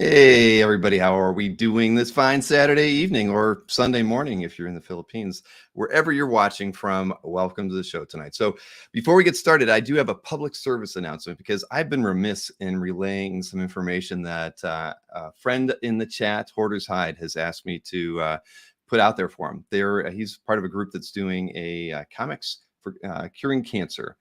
Hey, everybody, how are we doing this fine Saturday evening or Sunday morning if you're in the Philippines? Wherever you're watching from, welcome to the show tonight. So, before we get started, I do have a public service announcement because I've been remiss in relaying some information that a friend in the chat, Hoarder's Hide, has asked me to put out there for him. He's part of a group that's doing a comics for curing cancer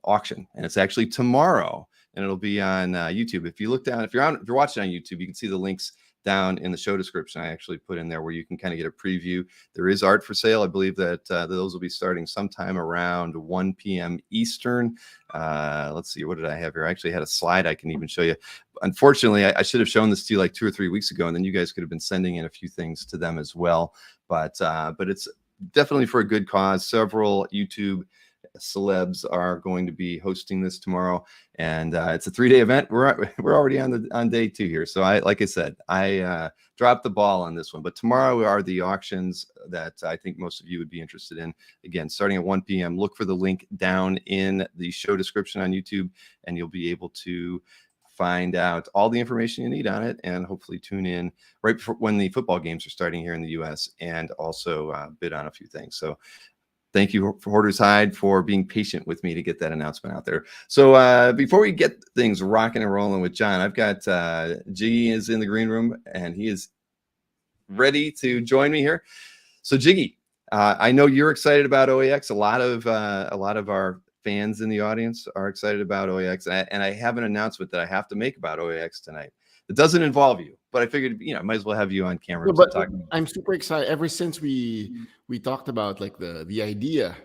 auction, and it's actually tomorrow. And it'll be on YouTube. If you look down, if you're watching on YouTube, you can see the links down in the show description. I actually put in there where you can kind of get a preview. There is art for sale. I believe that those will be starting sometime around 1 p.m. Eastern. Let's see, what did I have here? I actually had a slide I can even show you. Unfortunately, I should have shown this to you like 2 or 3 weeks ago, and then you guys could have been sending in a few things to them as well. But it's definitely for a good cause. Several YouTube celebs are going to be hosting this tomorrow, and it's a 3-day event. We're already on day 2 here, so like I said, I dropped the ball on this one. But tomorrow are the auctions that I think most of you would be interested in. Again, starting at 1 p.m. Look for the link down in the show description on YouTube, and you'll be able to find out all the information you need on it, and hopefully tune in right before when the football games are starting here in the U.S. and also bid on a few things. So thank you for Hoarder's Hide for being patient with me to get that announcement out there. So before we get things rocking and rolling with John, I've got Jiggy is in the green room, and he is ready to join me here. So Jiggy, I know you're excited about OAX. A lot of our fans in the audience are excited about OAX, and I have an announcement that I have to make about OAX tonight. It doesn't involve you, but I figured, might as well have you on camera. No, but I'm super excited. Ever since we talked about like the idea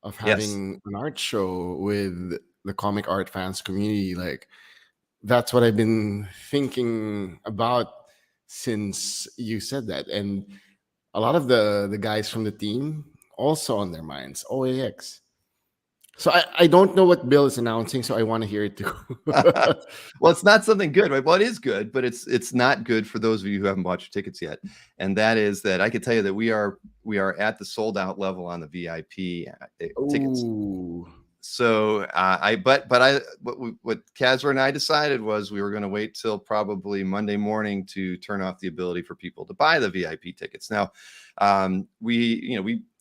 of having an art show with the comic art fans community, like that's what I've been thinking about since you said that. And a lot of the guys from the team also on their minds, OAX. So I don't know what Bill is announcing, so I want to hear it too. Well, it's not something good, right? Well, it is good, but it's not good for those of you who haven't bought your tickets yet. And that is that I can tell you that we are at the sold out level on the VIP tickets. So what Kazra and I decided was we were going to wait till probably Monday morning to turn off the ability for people to buy the VIP tickets. Now,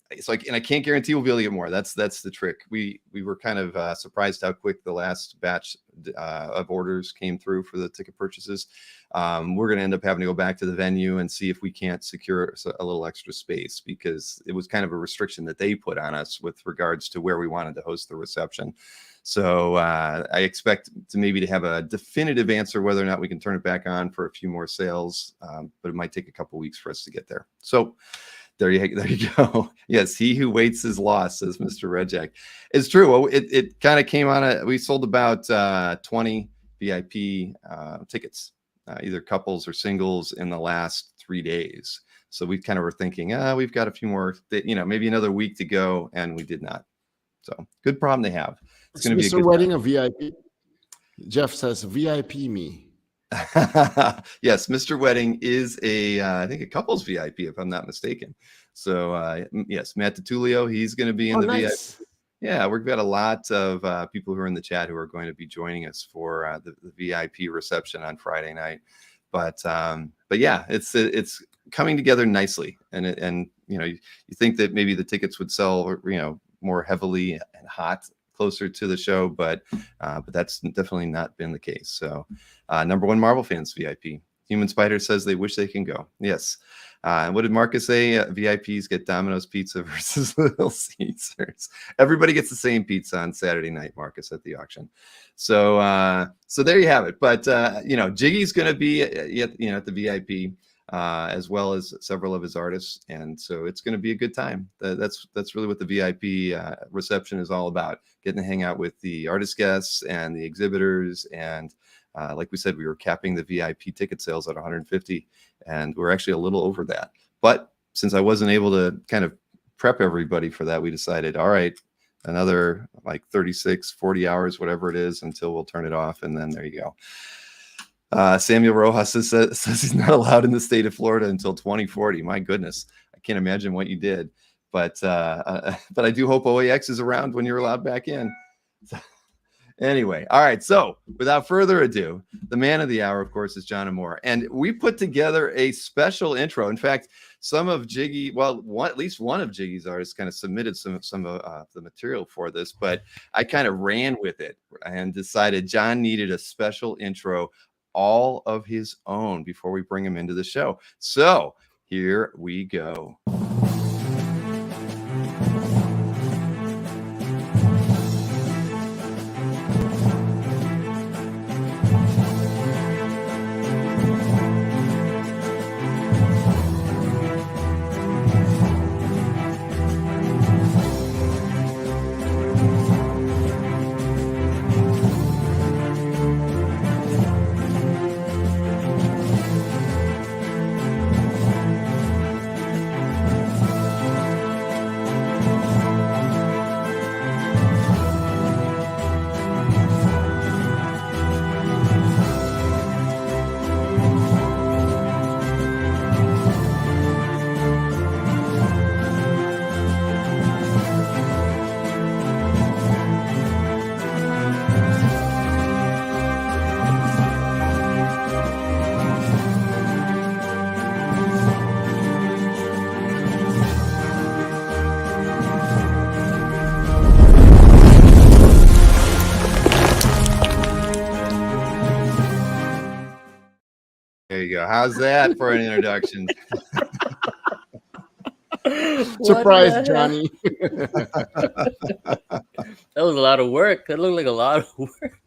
it's like, and I can't guarantee we'll be able to get more. That's the trick. We were kind of surprised how quick the last batch of orders came through for the ticket purchases. We're going to end up having to go back to the venue and see if we can't secure a little extra space, because it was kind of a restriction that they put on us with regards to where we wanted to host the reception. So I expect to have a definitive answer whether or not we can turn it back on for a few more sales, but it might take a couple weeks for us to get there. So there you go. Yes, he who waits is lost, says Mr. Rejek. It's true. It kind of came on. We sold about 20 VIP tickets, either couples or singles, in the last 3 days. So we kind of were thinking, we've got a few more, maybe another week to go, and we did not. So good problem to have. It's going to be a good wedding of VIP. Jeff says VIP me. Yes, Mr. Wedding is I think a couples VIP, if I'm not mistaken. So yes, Matt DiTullio, he's going to be in the nice. VIP. Yeah, we've got a lot of people who are in the chat who are going to be joining us for the VIP reception on Friday night. But yeah, it's coming together nicely, and you think that maybe the tickets would sell more heavily and hot closer to the show, but that's definitely not been the case. So number one Marvel fans VIP. Human Spider says they wish they can go. Yes. What did Marcus say? VIPs get Domino's pizza versus Little Caesars. Everybody gets the same pizza on Saturday night, Marcus, at the auction. So there you have it. But Jiggy's going to be at the VIP, as well as several of his artists, and so it's going to be a good time. That's really what the VIP reception is all about: getting to hang out with the artist guests and the exhibitors. And like we said, we were capping the VIP ticket sales at 150, and we're actually a little over that. But since I wasn't able to kind of prep everybody for that, we decided, all right, another like 36, 40 hours, whatever it is, until we'll turn it off, and then there you go. Samuel Rojas says he's not allowed in the state of Florida until 2040. My goodness, I can't imagine what you did, but I do hope OAX is around when you're allowed back in. Anyway, all right. So without further ado, the man of the hour, of course, is John Amor. And we put together a special intro. In fact, some of Jiggy, well, at least one of Jiggy's artists kind of submitted some of the material for this, but I kind of ran with it and decided John needed a special intro all of his own before we bring him into the show. So here we go. There you go. How's that for an introduction? Surprise, Johnny. That was a lot of work. That looked like a lot of work.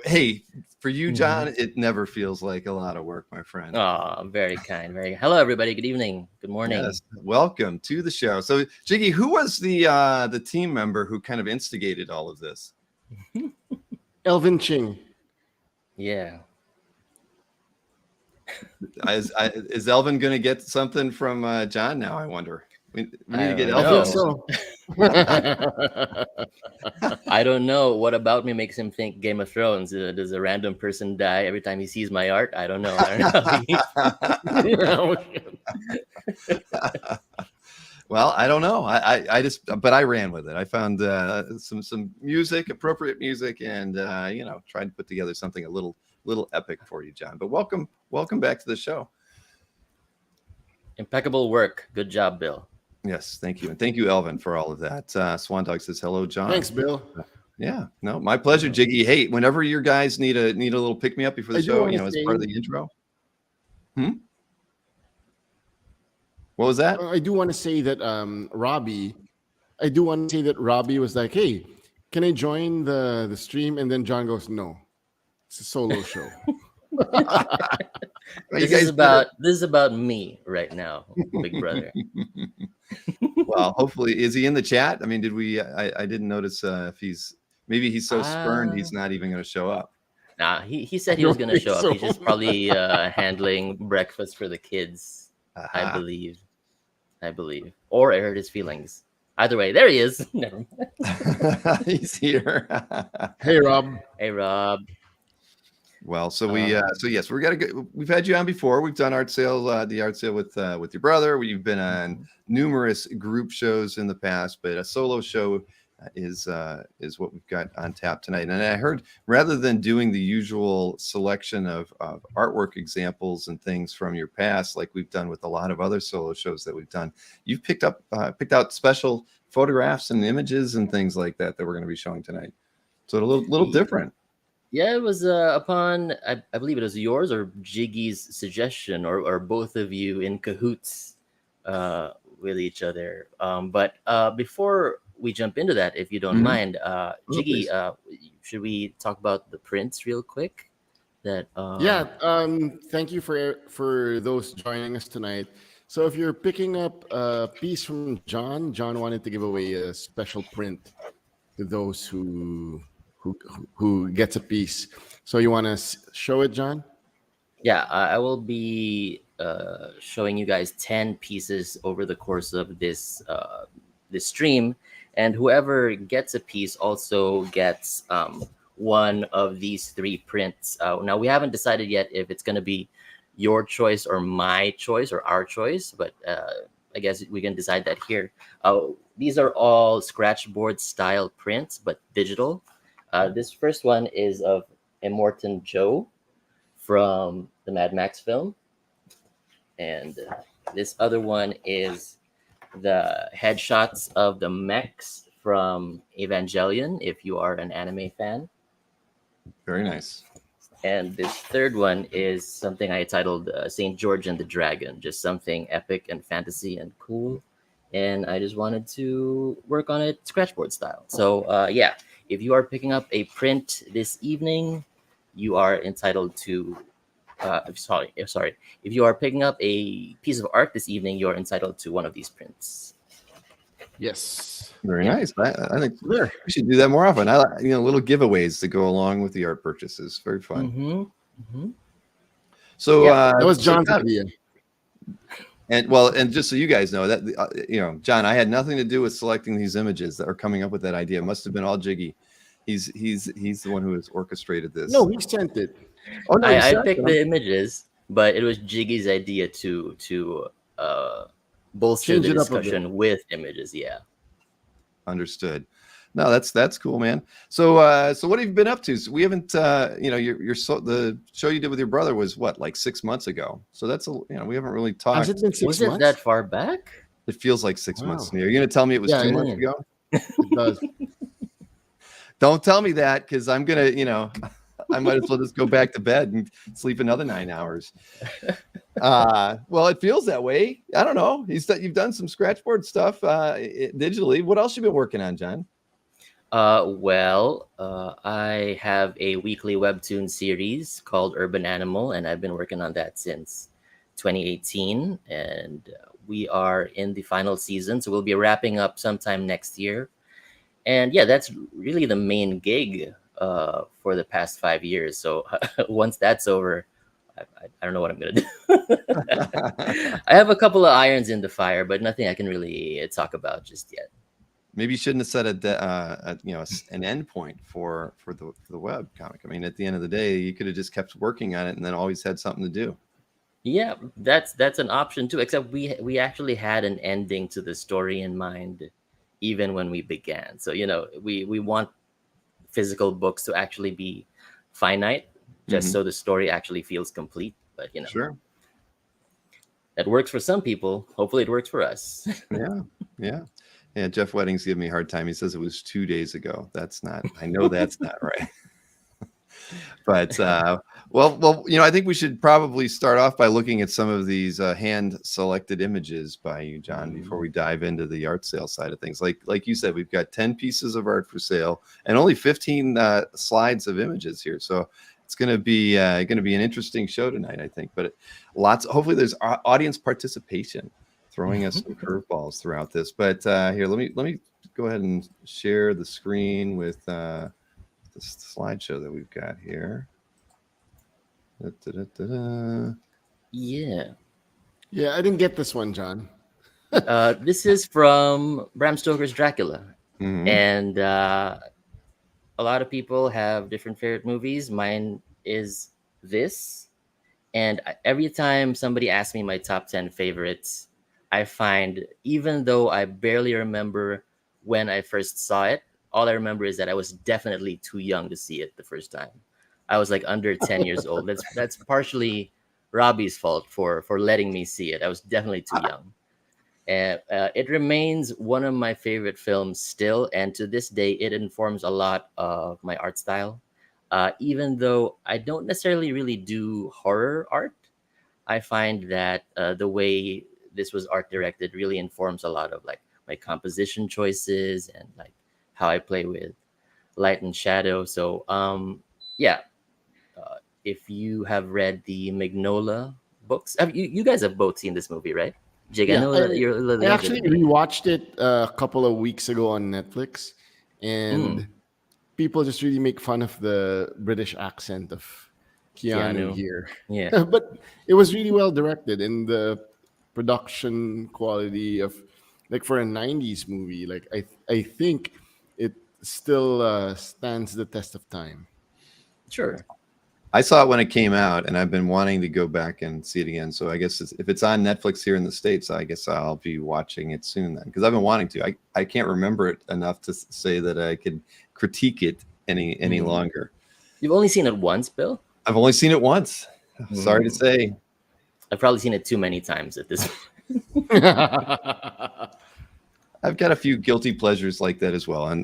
Hey, for you, John, it never feels like a lot of work, my friend. Oh, very kind. Hello, everybody. Good evening. Good morning. Yes, welcome to the show. So, Jiggy, who was the team member who kind of instigated all of this? Elvin Ching. Yeah. Is Elvin going to get something from John now? I wonder. We need to get Elvin. So. I don't know. What about me makes him think Game of Thrones? Does a random person die every time he sees my art? I don't know. Well, I don't know. But I ran with it. I found some music, appropriate music, and tried to put together something a little epic for you, John. But welcome back to the show. Impeccable work. Good job, Bill. Yes, thank you. And thank you, Elvin, for all of that. Swan Dog says, hello, John. Thanks, Bill. Yeah, no, my pleasure, Jiggy. Hey, whenever your guys need a little pick-me-up before the show, as part of the intro. What was that? I do want to say that Robbie was like, hey, can I join the stream? And then John goes, no, it's a solo show. This is about me right now, big brother. Well, hopefully, is he in the chat? I mean, I didn't notice if he's so spurned he's not even going to show up. Nah, he said he was going to show up. He's just probably handling breakfast for the kids. I believe, or I hurt his feelings. Either way, there he is. Never mind. He's here. Hey, Rob. Hey, Rob. Well, so yes, we've had you on before. We've done the art sale with your brother. We've been on numerous group shows in the past, but a solo show is what we've got on tap tonight. And I heard, rather than doing the usual selection of artwork examples and things from your past, like we've done with a lot of other solo shows that we've done, you've picked out special photographs and images and things like that we're going to be showing tonight. So a little different. Yeah, it was upon, I believe it was yours or Jiggy's suggestion, or both of you in cahoots with each other. But before we jump into that, if you don't mind, Jiggy, should we talk about the prints real quick? Thank you for those joining us tonight. So if you're picking up a piece from John wanted to give away a special print to those who gets a piece. So you want to show it, John? Yeah, I will be showing you guys 10 pieces over the course of this stream, and whoever gets a piece also gets one of these 3 prints. Now, we haven't decided yet if it's going to be your choice or my choice or our choice, but I guess we can decide that here. These are all scratchboard style prints, but digital. This first one is of Immortan Joe from the Mad Max film, and this other one is the headshots of the mechs from Evangelion, if you are an anime fan. Very nice. And this third one is something I titled St. George and the Dragon, just something epic and fantasy and cool. And I just wanted to work on it scratchboard style. So, yeah, if you are picking up a print this evening, you are entitled to. Sorry. If you are picking up a piece of art this evening, you're entitled to one of these prints. Yes. Very Yeah. nice. I think There. we should do that more often. I like, little giveaways to go along with the art purchases. Very fun. Mm-hmm. So Yeah, That was so John's John- idea. and just so you guys know that John, I had nothing to do with selecting these images that are coming up with that idea. It must have been all Jiggy. He's the one who has orchestrated this. No, we sent it. Oh no, I picked the images, but it was Jiggy's idea to bolster Change the it up a bit. discussion with images. Yeah. Understood. No, that's cool, man. So what have you been up to? So we haven't the show you did with your brother was what, like 6 months ago. So that's we haven't really talked. Has it been 6 Was it months? that far back? It feels like 6 months Wow. to me. Are you gonna tell me it was Yeah, 2 it months is. ago? It does. Don't tell me that, because I'm gonna, I might as well just go back to bed and sleep another 9 hours. Well, it feels that way. I don't know. You've done some scratchboard stuff digitally. What else you been working on, John? I have a weekly webtoon series called Urban Animal, and I've been working on that since 2018, and we are in the final season, so we'll be wrapping up sometime next year. And yeah, that's really the main gig for the past 5 years. So once that's over, I don't know what I'm gonna do. I have a couple of irons in the fire, but nothing I can really talk about just yet. Maybe you shouldn't have set an end point for the web comic. I mean, at the end of the day, you could have just kept working on it and then always had something to do. Yeah, that's an option too. Except we actually had an ending to the story in mind, even when we began. So we want physical books to actually be finite, just so the story actually feels complete. But Sure. that works for some people. Hopefully, it works for us. Yeah. Jeff Wedding's giving me a hard time. He says it was 2 days ago. I know that's not right. But well, I think we should probably start off by looking at some of these hand-selected images by you, John, before we dive into the art sale side of things. Like you said, we've got 10 pieces of art for sale and only 15 slides of images here. So it's going to be an interesting show tonight, I think. But hopefully, there's audience participation, throwing us some curveballs throughout this. But here, let me go ahead and share the screen with the slideshow that we've got here. Yeah. Yeah, I didn't get this one, John. This is from Bram Stoker's Dracula. Mhm. And a lot of people have different favorite movies. Mine is this. And every time somebody asks me my top 10 favorites, I find, even though I barely remember when I first saw it, all I remember is that I was definitely too young to see it the first time. I was like under 10 years old. That's partially Robbie's fault for letting me see it. I was definitely too young. And it remains one of my favorite films still. And to this day, it informs a lot of my art style. Even though I don't necessarily really do horror art, I find that the way this was art directed really informs a lot of like my composition choices and like how I play with light and shadow. So if you have read the Magnolia books, you guys have both seen this movie, right? Jig, I Yeah, know that you're a little I younger actually than me. rewatched it a couple of weeks ago on Netflix, and people just really make fun of the British accent of Keanu Keanu. here. Yeah. But it was really well directed, and the production quality of, like, for a 90s movie, like I think it still stands the test of time. Sure. I saw it when it came out, and I've been wanting to go back and see it again. So I guess if it's on Netflix here in the States, I guess I'll be watching it soon then, because I've been wanting to. I can't remember it enough to say that I could critique it any longer. You've only seen it once, Bill? I've only seen it once. Sorry to say. I've probably seen it too many times at this point. I've got a few guilty pleasures like that as well. And,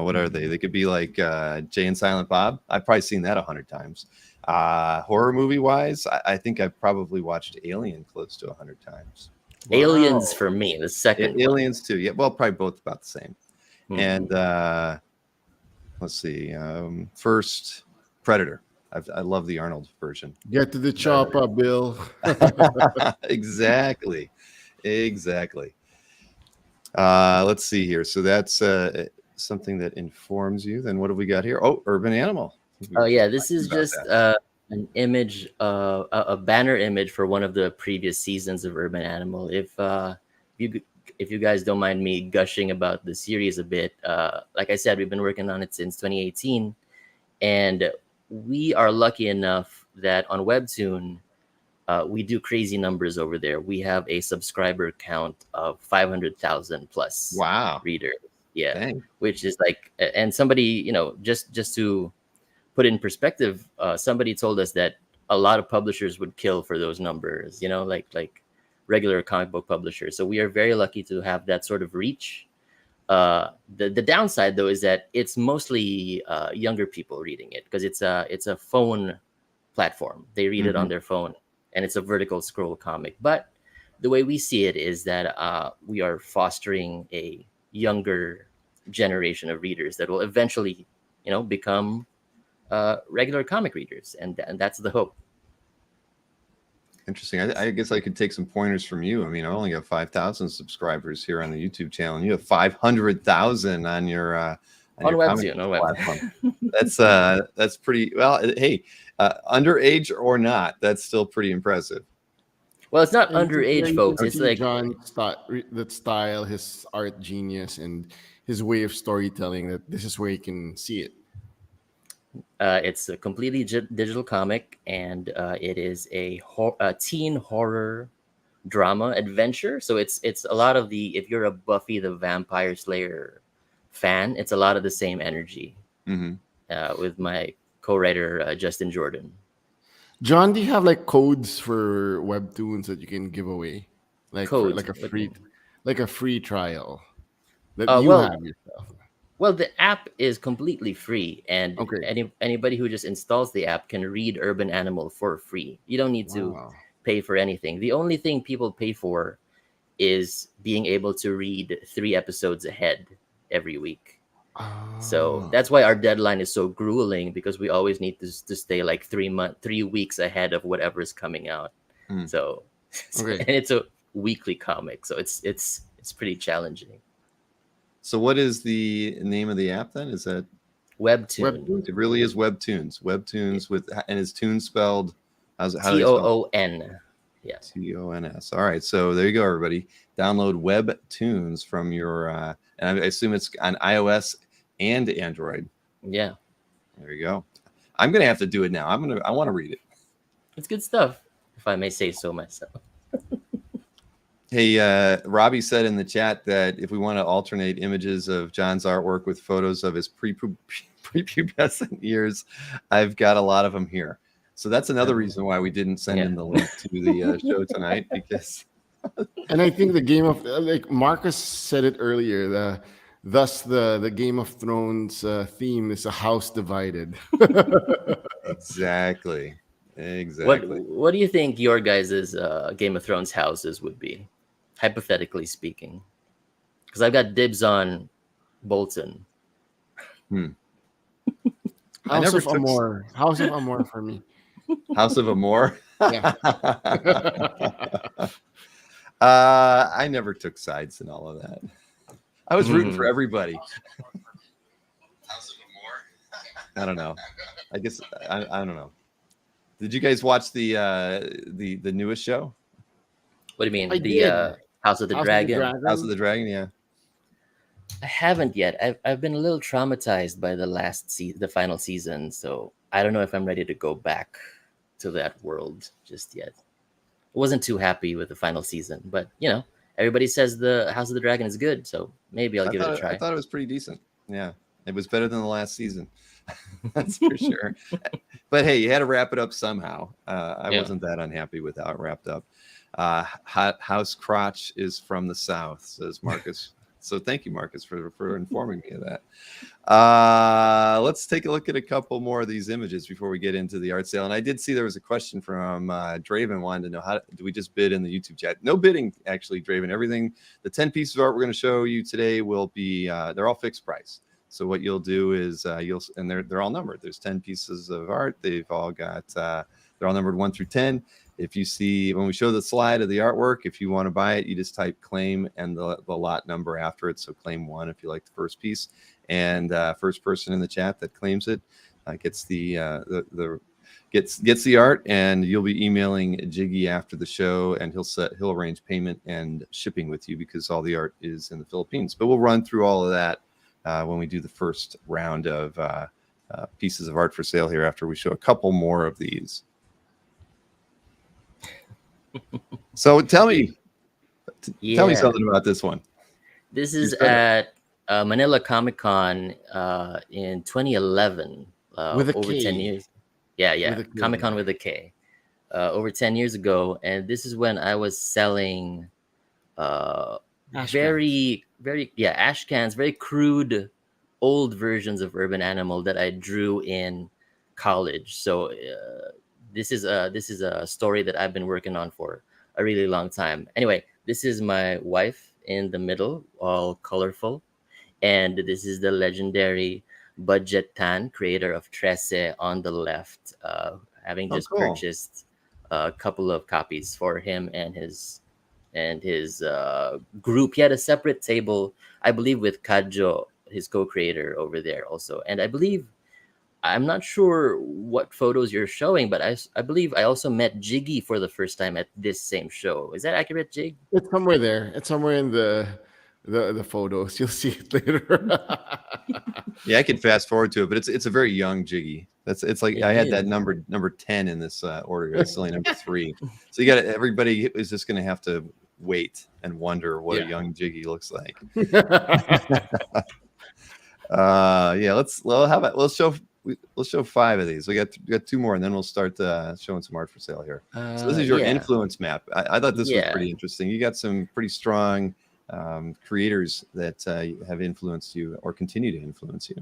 what are they? They could be like Jay and Silent Bob. I've probably seen that 100 times. Horror movie wise, I think I've probably watched Alien close to 100 times. Wow. Aliens for me, the second Aliens too. Yeah, well, probably both about the same. And let's see. First, Predator. I love the Arnold version. Get to the chopper, Bill. Exactly. Let's see here. So that's something that informs you. Then what have we got here? Oh, Urban Animal. Oh yeah, this is just an image, a banner image for one of the previous seasons of Urban Animal. If you guys don't mind me gushing about the series a bit, like I said, we've been working on it since 2018, and we are lucky enough that on Webtoon, we do crazy numbers over there. We have a subscriber count of 500,000 plus. Wow. Readers. Yeah. Dang. Which is like, and somebody, just to put it in perspective, somebody told us that a lot of publishers would kill for those numbers, like regular comic book publishers. So we are very lucky to have that sort of reach. The downside though is that it's mostly younger people reading it because it's a phone platform. They read it on their phone, and it's a vertical scroll comic. But the way we see it is that we are fostering a younger generation of readers that will eventually, become regular comic readers, and that's the hope. Interesting. I guess I could take some pointers from you. I mean, I only got 5,000 subscribers here on the YouTube channel, and you have 500,000 on your on Webtoon. That's pretty well. Hey, underage or not, that's still pretty impressive. Well, it's not underage, folks. It's like John that style, his art genius, and his way of storytelling. That this is where you can see it. It's a completely digital comic, and it is a teen horror drama adventure. So it's a lot of if you're a Buffy the Vampire Slayer fan, it's a lot of the same energy with my co-writer Justin Jordan. John, do you have like codes for Webtoons that you can give away, like codes, like a free trial that you have yourself? Well, the app is completely free, and anybody who just installs the app can read Urban Animal for free. You don't need to pay for anything. The only thing people pay for is being able to read 3 episodes ahead every week. So that's why our deadline is so grueling, because we always need to stay like 3 weeks ahead of whatever is coming out. So and it's a weekly comic, so it's pretty challenging. So what is the name of the app then? Is that Webtoon? It really is Webtoons. Webtoons and is Toon spelled? Toon. Yeah. TONS. All right. So there you go, everybody. Download Webtoons from your, and I assume it's on iOS and Android. Yeah. There you go. I'm gonna have to do it now. I want to read it. It's good stuff, if I may say so myself. Hey, Robbie said in the chat that if we want to alternate images of John's artwork with photos of his prepubescent years, I've got a lot of them here. So that's another reason why we didn't send in the link to the show tonight, because. And I think the Game of, like Marcus said it earlier, thus the Game of Thrones theme is a house divided. Exactly. What do you think your guys' Game of Thrones houses would be, hypothetically speaking? Because I've got dibs on Bolton. House of Amore for me. House of Amore. Yeah. I never took sides in all of that. I was rooting for everybody. House of Amore. I don't know. I guess I don't know. Did you guys watch the newest show? What do you mean? House of the Dragon? House of the Dragon, yeah. I haven't yet. I've been a little traumatized by the final season, so I don't know if I'm ready to go back to that world just yet. I wasn't too happy with the final season, but everybody says the House of the Dragon is good, so maybe I'll give it a try. I thought it was pretty decent. Yeah. It was better than the last season. That's for sure. But hey, you had to wrap it up somehow. I wasn't that unhappy with how it wrapped up. House Crotch is from the South, says Marcus. So thank you, Marcus, for informing me of that. Let's take a look at a couple more of these images before we get into the art sale. And I did see there was a question from Draven wanted to know, how do we just bid in the YouTube chat? No bidding, actually, Draven. Everything, the 10 pieces of art we're going to show you today will be, they're all fixed price. So what you'll do is and they're all numbered. There's 10 pieces of art. They've all got, they're all numbered 1 through 10. If you see, when we show the slide of the artwork, if you want to buy it, you just type claim and the lot number after it. So claim 1 if you like the first piece, and first person in the chat that claims it gets gets the art, and you'll be emailing Jiggy after the show, and he'll arrange payment and shipping with you because all the art is in the Philippines. But we'll run through all of that when we do the first round of pieces of art for sale here after we show a couple more of these. So tell me something about this one. This is at Manila Comic Con in 2011. With a over K. 10 years. Yeah. Comic Con with a K. Over 10 years ago, and this is when I was selling very ash cans, very crude old versions of Urban Animal that I drew in college. So this is a story that I've been working on for a really long time. Anyway, this is my wife in the middle, all colorful, and this is the legendary Budget Tan, creator of Trece, on the left, having just purchased a couple of copies for him and his group. He had a separate table, I believe, with Kadjo, his co-creator, over there also. And I believe, I'm not sure what photos you're showing, but I believe I also met Jiggy for the first time at this same show. Is that accurate, Jig? It's somewhere there. It's somewhere in the photos. You'll see it later. Yeah, I could fast forward to it, but it's a very young Jiggy. It's like I had that number 10 in this order. It's only number 3. So everybody is just going to have to wait and wonder what a young Jiggy looks like. Let's show 5 of these. We got 2 more, and then we'll start showing some art for sale here. So this is your influence map. I thought this was pretty interesting. You got some pretty strong creators that have influenced you or continue to influence you.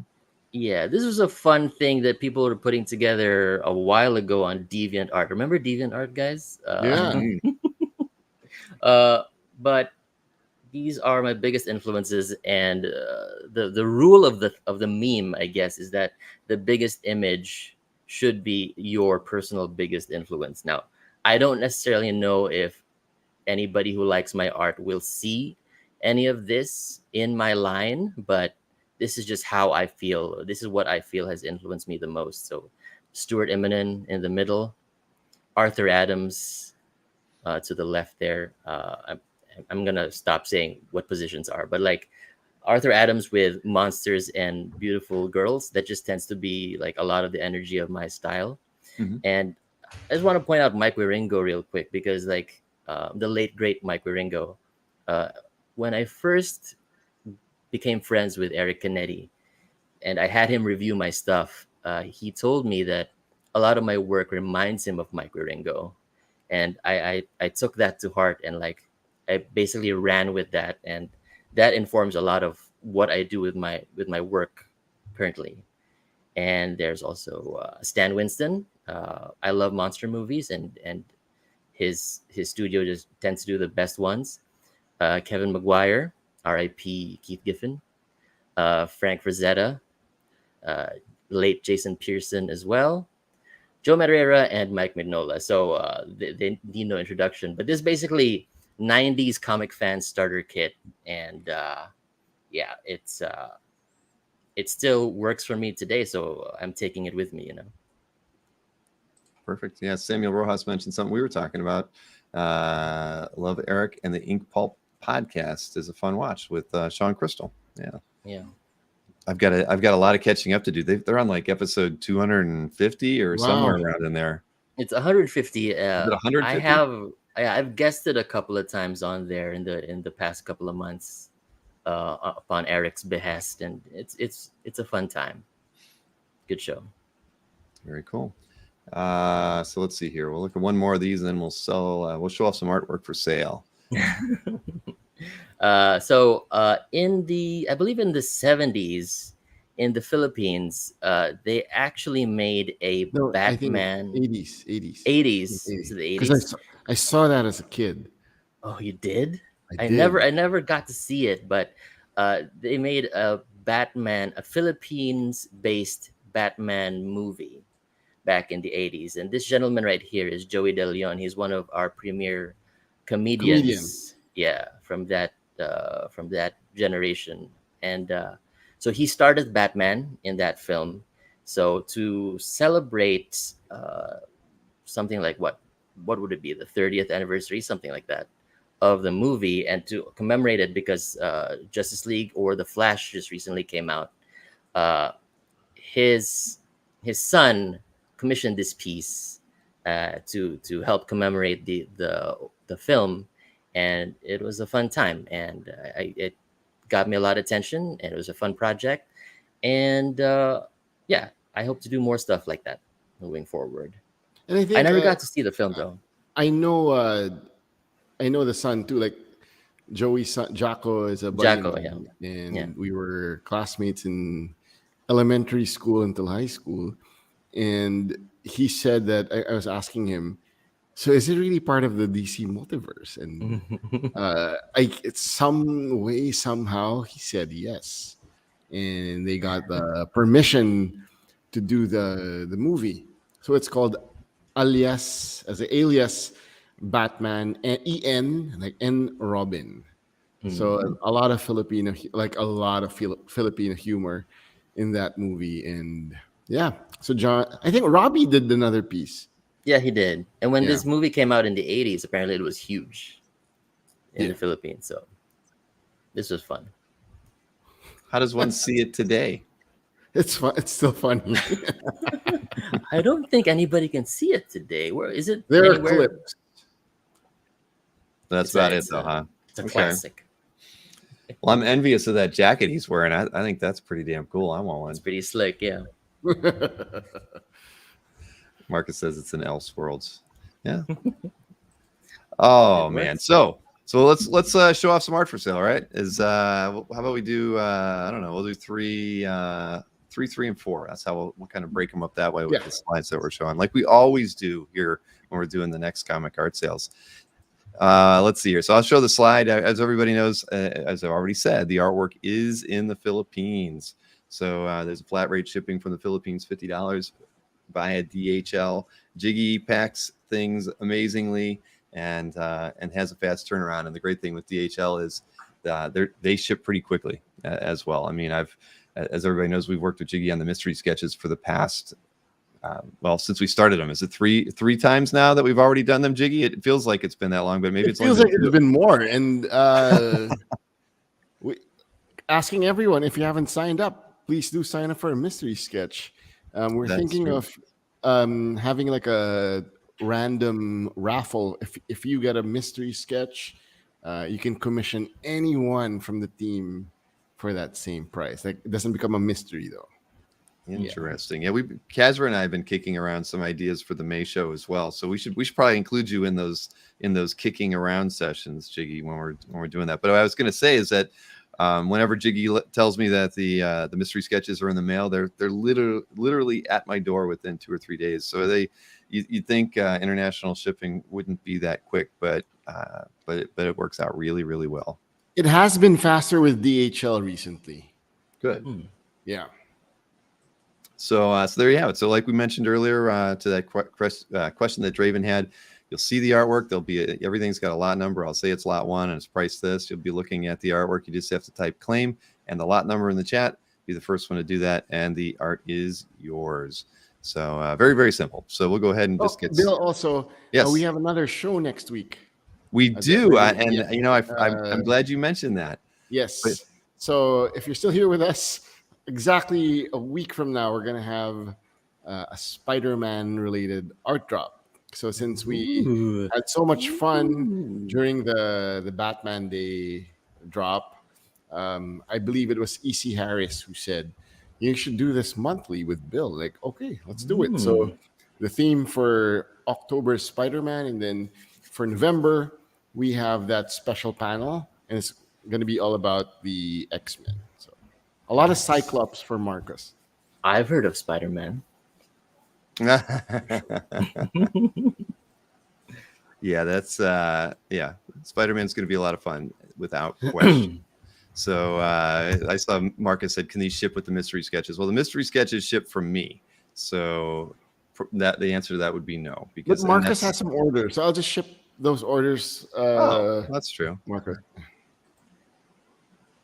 Yeah, this was a fun thing that people were putting together a while ago on DeviantArt. Remember DeviantArt, guys? But these are my biggest influences, and the rule of the meme, I guess, is that the biggest image should be your personal biggest influence. Now, I don't necessarily know if anybody who likes my art will see any of this in my line, but this is just how I feel. This is what I feel has influenced me the most. So Stuart Immonen in the middle, Arthur Adams to the left there. I'm gonna stop saying what positions are, but like Arthur Adams with monsters and beautiful girls, that just tends to be like a lot of the energy of my style. Mm-hmm. And I just want to point out Mike Wieringo real quick, because like the late great Mike Wieringo, when I first became friends with Eric Canetti and I had him review my stuff, he told me that a lot of my work reminds him of Mike Wieringo, and I took that to heart, and like I basically ran with that, and that informs a lot of what I do with my work currently. And there's also Stan Winston. I love monster movies, and his studio just tends to do the best ones. Kevin Maguire, R.I.P. Keith Giffen, Frank Frazetta, late Jason Pearson as well, Joe Madureira, and Mike Mignola. So they need no introduction, but this is basically 90s comic fan starter kit, and it still works for me today, so I'm taking it with me, you know. Perfect. Yeah, Samuel Rojas mentioned something we were talking about. Love Eric, and the Ink Pulp podcast is a fun watch with Sean Crystal. Yeah. I've got a lot of catching up to do. They're on like episode 250 or somewhere around in there. It's 150. Is it 150? I've guessed it a couple of times on there in the past couple of months. upon Eric's behest, and it's a fun time. Good show. Very cool. So let's see here. We'll look at one more of these, and then we'll sell. We'll show off some artwork for sale. In the, I believe in the 70s in the Philippines, they actually made a No, I think Batman. 80s, 80s. Is it the Because 80s? I saw that as a kid. Oh, you did? I I did. never got to see it, but they made a Philippines-based Batman movie back in the 80s. And this gentleman right here is Joey De Leon. He's one of our premier Comedian. comedians. Yeah, from that generation. And so he started Batman in that film. So to celebrate something like what would it be, the 30th anniversary, something like that, of the movie, and to commemorate it because Justice League or The Flash just recently came out. Uh, his son commissioned this piece to help commemorate the film, and it was a fun time, and it got me a lot of attention, and it was a fun project, and yeah, I hope to do more stuff like that moving forward. And I think I never got to see the film though. I know the son too. Like Joey's son, Jacko, is a buddy of Jacko, mine, and Yeah. we were classmates in elementary school until high school. And he said that I was asking him, so is it really part of the DC multiverse? And it's some way, somehow, he said yes, and they got the permission to do the movie. So it's called alias, as an alias Batman, En, like N Robin. So a lot of Filipino, like a lot of Filipino humor in that movie. And yeah, so John, I think Robbie did another piece. Yeah, he did. And when Yeah. this movie came out in the 80s, apparently it was huge in the Philippines. So this was fun. How does one see it today? It's fun. It's still funny. I don't think anybody can see it today. Where is it? There are anywhere? clips. That's about it, though, huh? It's a Okay. classic. Well, I'm envious of that jacket he's wearing. I think that's pretty damn cool. I want one. It's pretty slick, yeah. Marcus says it's in Elseworlds. Yeah. Oh man. So let's show off some art for sale, right? How about we do I don't know, we'll do three, 3, and 4. That's how we'll kind of break them up that way with the slides that we're showing, like we always do here when we're doing the next comic art sales. Let's see here. So I'll show the slide. As everybody knows, as I've already said, the artwork is in the Philippines. So there's a flat rate shipping from the Philippines, $50 via DHL. Jiggy packs things amazingly and has a fast turnaround. And the great thing with DHL is they ship pretty quickly as well. I mean, as everybody knows, we've worked with Jiggy on the mystery sketches for the past since we started them. Is it three times now that we've already done them, Jiggy? It feels like it's been that long, but maybe it feels like it's been more. And asking everyone, if you haven't signed up, please do sign up for a mystery sketch. We're thinking of having like a random raffle. If you get a mystery sketch, you can commission anyone from the team for that same price. Like, it doesn't become a mystery though. Interesting. Yeah, Kazra and I have been kicking around some ideas for the May show as well. So we should probably include you in those kicking around sessions, Jiggy, when we're doing that. But what I was going to say is that whenever Jiggy tells me that the mystery sketches are in the mail, they're literally at my door within 2 or 3 days. So you'd think international shipping wouldn't be that quick, but it works out really, really well. It has been faster with DHL recently. Good. Yeah. So there you have it. So like we mentioned earlier, to that question that Draven had, you'll see the artwork. Everything's got a lot number. I'll say it's lot 1 and it's priced this. You'll be looking at the artwork. You just have to type claim and the lot number in the chat. Be the first one to do that, and the art is yours. So very, very simple. So we'll go ahead and just get. Bill, also, yes, we have another show next week. We do, I'm glad you mentioned that. Yes. So if you're still here with us, exactly a week from now, we're gonna have a Spider-Man related art drop. So since we had so much fun during the Batman Day drop, I believe it was EC Harris who said, "You should do this monthly with Bill." Like, okay, let's do it. So the theme for October is Spider-Man, and then for November we have that special panel, and it's going to be all about the X-Men. So a lot of Cyclops for Marcus. I've heard of Spider-Man. Yeah, that's Spider-Man's going to be a lot of fun without question. So I saw Marcus said, "Can these ship with the mystery sketches?" Well, the mystery sketches ship from me, so that the answer to that would be no. Because But Marcus has some orders, so I'll just ship those orders. That's true. Marcus.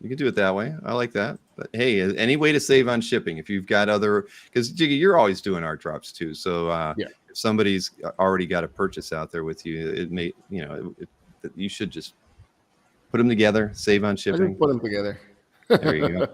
You can do it that way. I like that. But hey, any way to save on shipping? If you've got other, because Jiggy, you're always doing art drops too. So if somebody's already got a purchase out there with you, it may, you should just put them together, save on shipping. Put them together. There you go.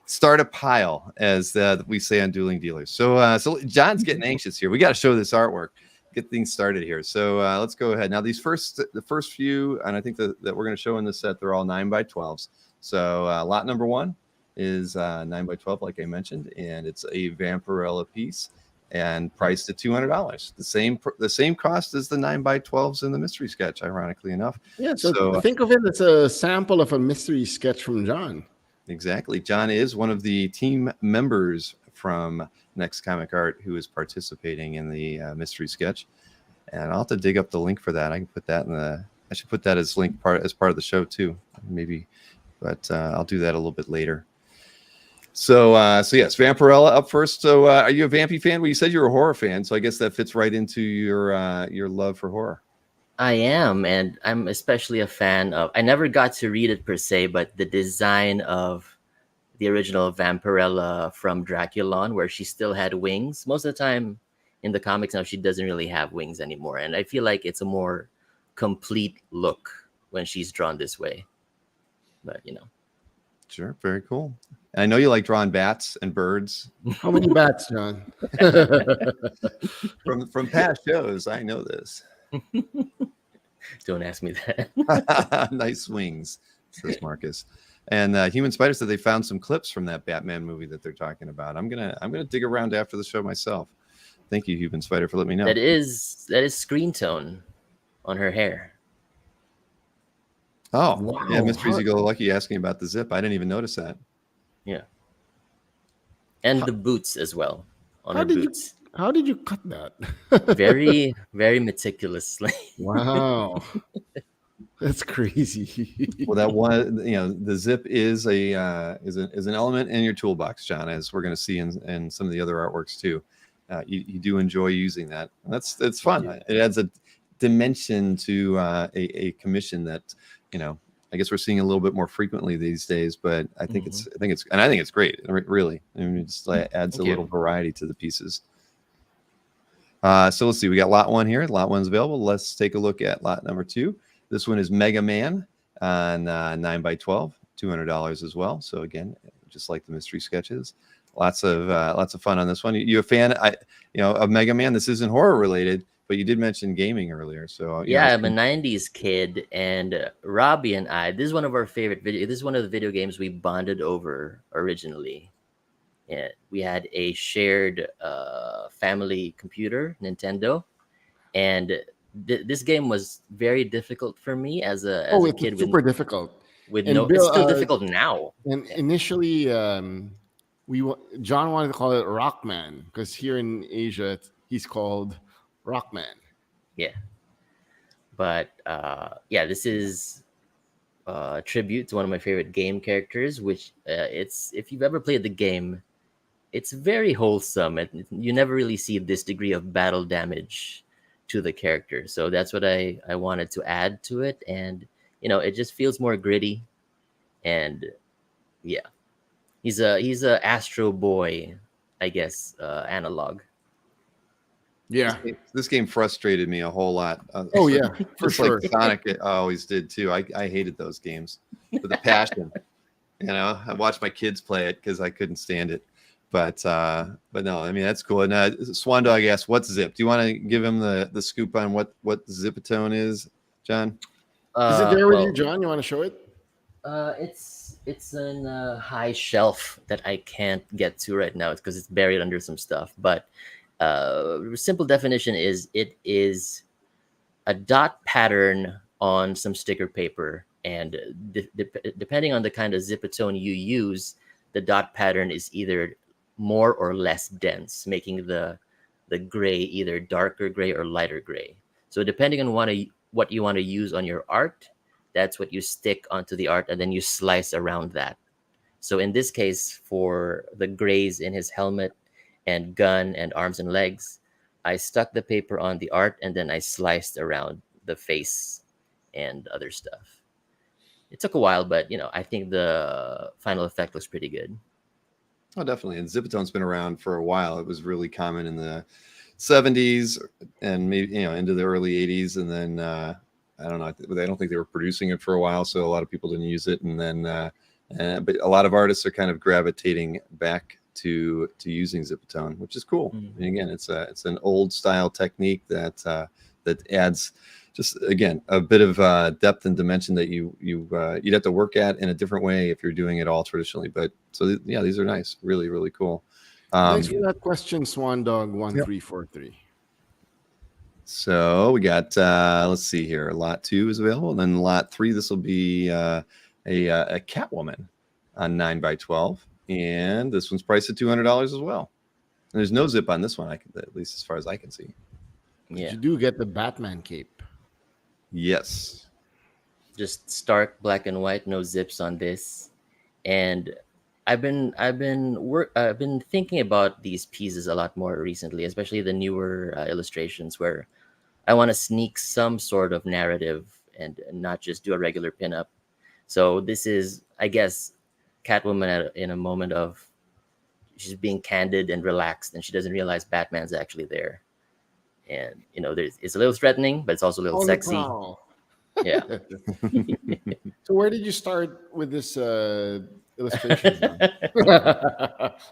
Start a pile, as we say on Dueling Dealers. So John's getting anxious here. We got to show this artwork, get things started here. So let's go ahead. Now the first few, and I think that we're going to show in this set, they're all 9x12s. So lot number 1 is 9x12, like I mentioned, and it's a Vampirella piece, and priced at $200. The same cost as the 9x12s in the mystery sketch, ironically enough. Yeah. So think of it as a sample of a mystery sketch from John. Exactly. John is one of the team members from Next Comic Art who is participating in the mystery sketch, and I'll have to dig up the link for that. I can put that I should put that as part of the show too, maybe. But I'll do that a little bit later. So yes, Vampirella up first. So are you a Vampy fan? Well, you said you're a horror fan, so I guess that fits right into your love for horror. I am, and I'm especially a fan of. I never got to read it per se, but the design of the original Vampirella from Draculon, where she still had wings. Most of the time in the comics now, she doesn't really have wings anymore, and I feel like it's a more complete look when she's drawn this way. But Sure, very cool. And I know you like drawing bats and birds. How many bats, John? from past shows, I know this. Don't ask me that. Nice wings, says Marcus. And Human Spider said they found some clips from that Batman movie that they're talking about. I'm gonna dig around after the show myself. Thank you, Human Spider, for letting me know. That is screen tone on her hair. Oh, wow. Yeah, Mr. Easy Go Lucky asking about the zip. I didn't even notice that. Yeah. And the boots as well on her boots. How did you cut that? Very, very meticulously. Wow. That's crazy. Well, that one, the zip is an element in your toolbox, John, as we're going to see in some of the other artworks too. You do enjoy using that. It's fun. Yeah. It adds a dimension to a commission that I guess we're seeing a little bit more frequently these days, but I think it's great. Really, I mean, it just adds a little variety to the pieces. So let's see. We got lot 1 here. Lot 1's available. Let's take a look at lot number 2. This one is Mega Man on 9x12, $200 as well. So again, just like the mystery sketches, lots of fun on this one. You a fan? Of Mega Man? This isn't horror related, but you did mention gaming earlier. So yeah, I'm a 90s kid, and Robbie and I, this is one of our favorite this is one of the video games we bonded over originally. Yeah, we had a shared family computer, Nintendo, and this game was very difficult for me as a kid. Super difficult. With Bill, it's still difficult now. And initially, John wanted to call it Rockman because here in Asia, he's called Rockman. Yeah, but this is a tribute to one of my favorite game characters. Which if you've ever played the game, it's very wholesome, and you never really see this degree of battle damage to the character. So that's what I wanted to add to it, and it just feels more gritty, and yeah, he's a Astro Boy, I guess, analog. Yeah, this game frustrated me a whole lot. Oh yeah, for sure. Like Sonic, it always did too. I hated those games with a passion. I watched my kids play it because I couldn't stand it. But no, I mean that's cool. And Swan Dog asked, "What's zip?" Do you want to give him the scoop on what Zipatone is, John? Is it there with you, John? You want to show it? It's it's in a high shelf that I can't get to right now. It's because it's buried under some stuff. But simple definition is it is a dot pattern on some sticker paper, and depending on the kind of zipatone you use, the dot pattern is either more or less dense, making the gray either darker gray or lighter gray. So depending on what you want to use on your art, that's what you stick onto the art, and then you slice around that. So in this case, for the grays in his helmet and gun and arms and legs, I stuck the paper on the art and then I sliced around the face and other stuff. It took a while, but I think the final effect looks pretty good. Oh, definitely. And Zipatone's been around for a while. It was really common in the 70s and maybe into the early 80s, and then I don't know. I don't think they were producing it for a while, so a lot of people didn't use it. And then, but a lot of artists are kind of gravitating back to using Zipatone, which is cool. Mm-hmm. And again, it's an old style technique that adds just again a bit of depth and dimension that you'd have to work at in a different way if you're doing it all traditionally. But so yeah, these are nice, really, really cool. Thanks for that question, Swan Dog 1343. So we got let's see here. Lot 2 is available, and then lot 3. This will be a Catwoman on 9x12, and this one's priced at $200 as well. And there's no zip on this one, at least as far as I can see. Yeah, you do get the Batman cape. Yes. Just stark black and white, no zips on this. And I've been thinking about these pieces a lot more recently, especially the newer illustrations, where I want to sneak some sort of narrative and not just do a regular pinup. So this is, I guess, Catwoman in a moment of she's being candid and relaxed, and she doesn't realize Batman's actually there. And it's a little threatening, but it's also a little sexy. Yeah. So where did you start with this illustration?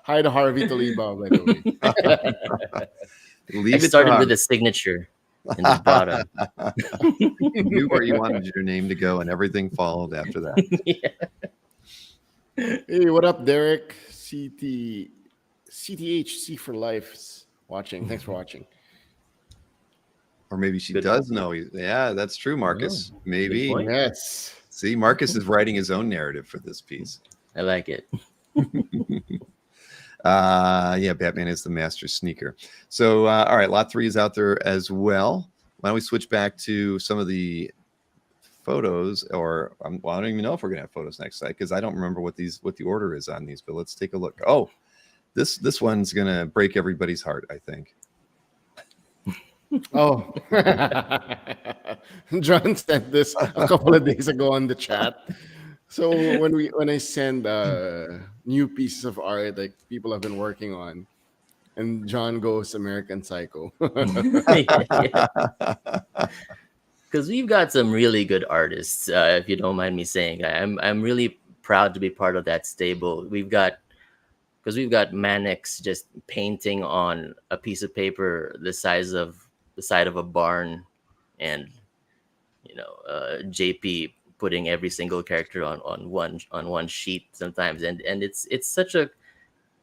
Hi to Harvey Taliba, by the way. I started with a signature in the bottom. You knew where you wanted your name to go, and everything followed after that. Yeah. Hey, what up, Derek? CTHC for Life's watching. Thanks for watching. Or maybe she Good does know. Yeah, that's true, Marcus. Oh, maybe. good point. Yes. See, Marcus is writing his own narrative for this piece. I like it. Yeah, Batman is the master sneaker. So, all right, lot 3 is out there as well. Why don't we switch back to some of the photos, or well, I don't even know if we're gonna have photos next slide because I don't remember what the order is on these. But let's take a look. Oh, this one's gonna break everybody's heart, I think. Oh, John sent this a couple of days ago on the chat. So when I send new pieces of art like people have been working on, and John goes American Psycho. Because we've got some really good artists, if you don't mind me saying. I'm really proud to be part of that stable. We've got Mannix just painting on a piece of paper the size of the side of a barn, and JP putting every single character on one sheet sometimes, and it's such a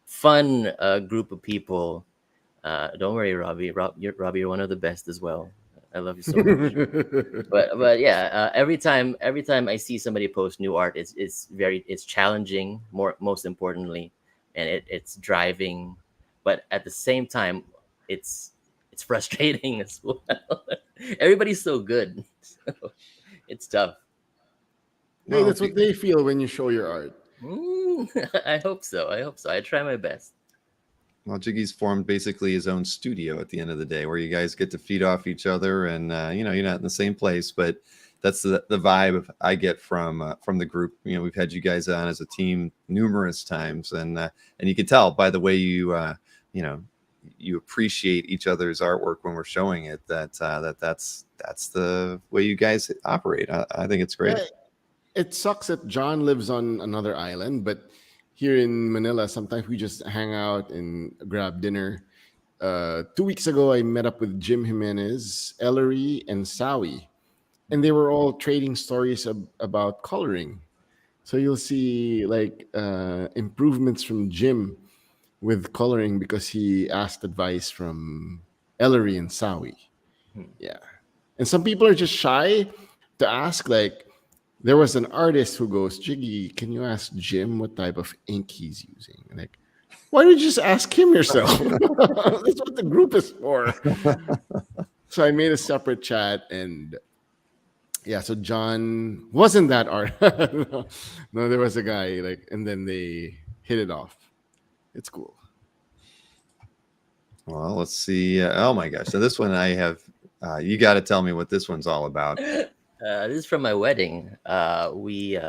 fun group of people. Don't worry, Robbie. You're one of the best as well. I love you so much. but yeah, every time I see somebody post new art, it's challenging, most importantly, and it's driving, but at the same time, it's frustrating as well. Everybody's so good, so it's tough. Hey, that's what they feel when you show your art. I hope so. I try my best. Well, Jiggy's formed basically his own studio at the end of the day, where you guys get to feed off each other, and you're not in the same place, but that's the vibe I get from the group. We've had you guys on as a team numerous times, and you can tell by the way you appreciate each other's artwork when we're showing it that's the way you guys operate. I think it's great. Yeah, it sucks that John lives on another island, but here in Manila, sometimes we just hang out and grab dinner. 2 weeks ago, I met up with Jim Jimenez, Ellery, and Sawi, and they were all trading stories about coloring. So you'll see like improvements from Jim with coloring because he asked advice from Ellery and Sawi. Hmm. Yeah. And some people are just shy to ask. Like, there was an artist who goes, Jiggy, can you ask Jim what type of ink he's using? Like, why don't you just ask him yourself? That's what the group is for. So I made a separate chat, and yeah, so John wasn't that art. No, there was a guy, like, and then they hit it off. It's cool. Well, let's see. Oh my gosh! So this one I have. You got to tell me what this one's all about. This is from my wedding. We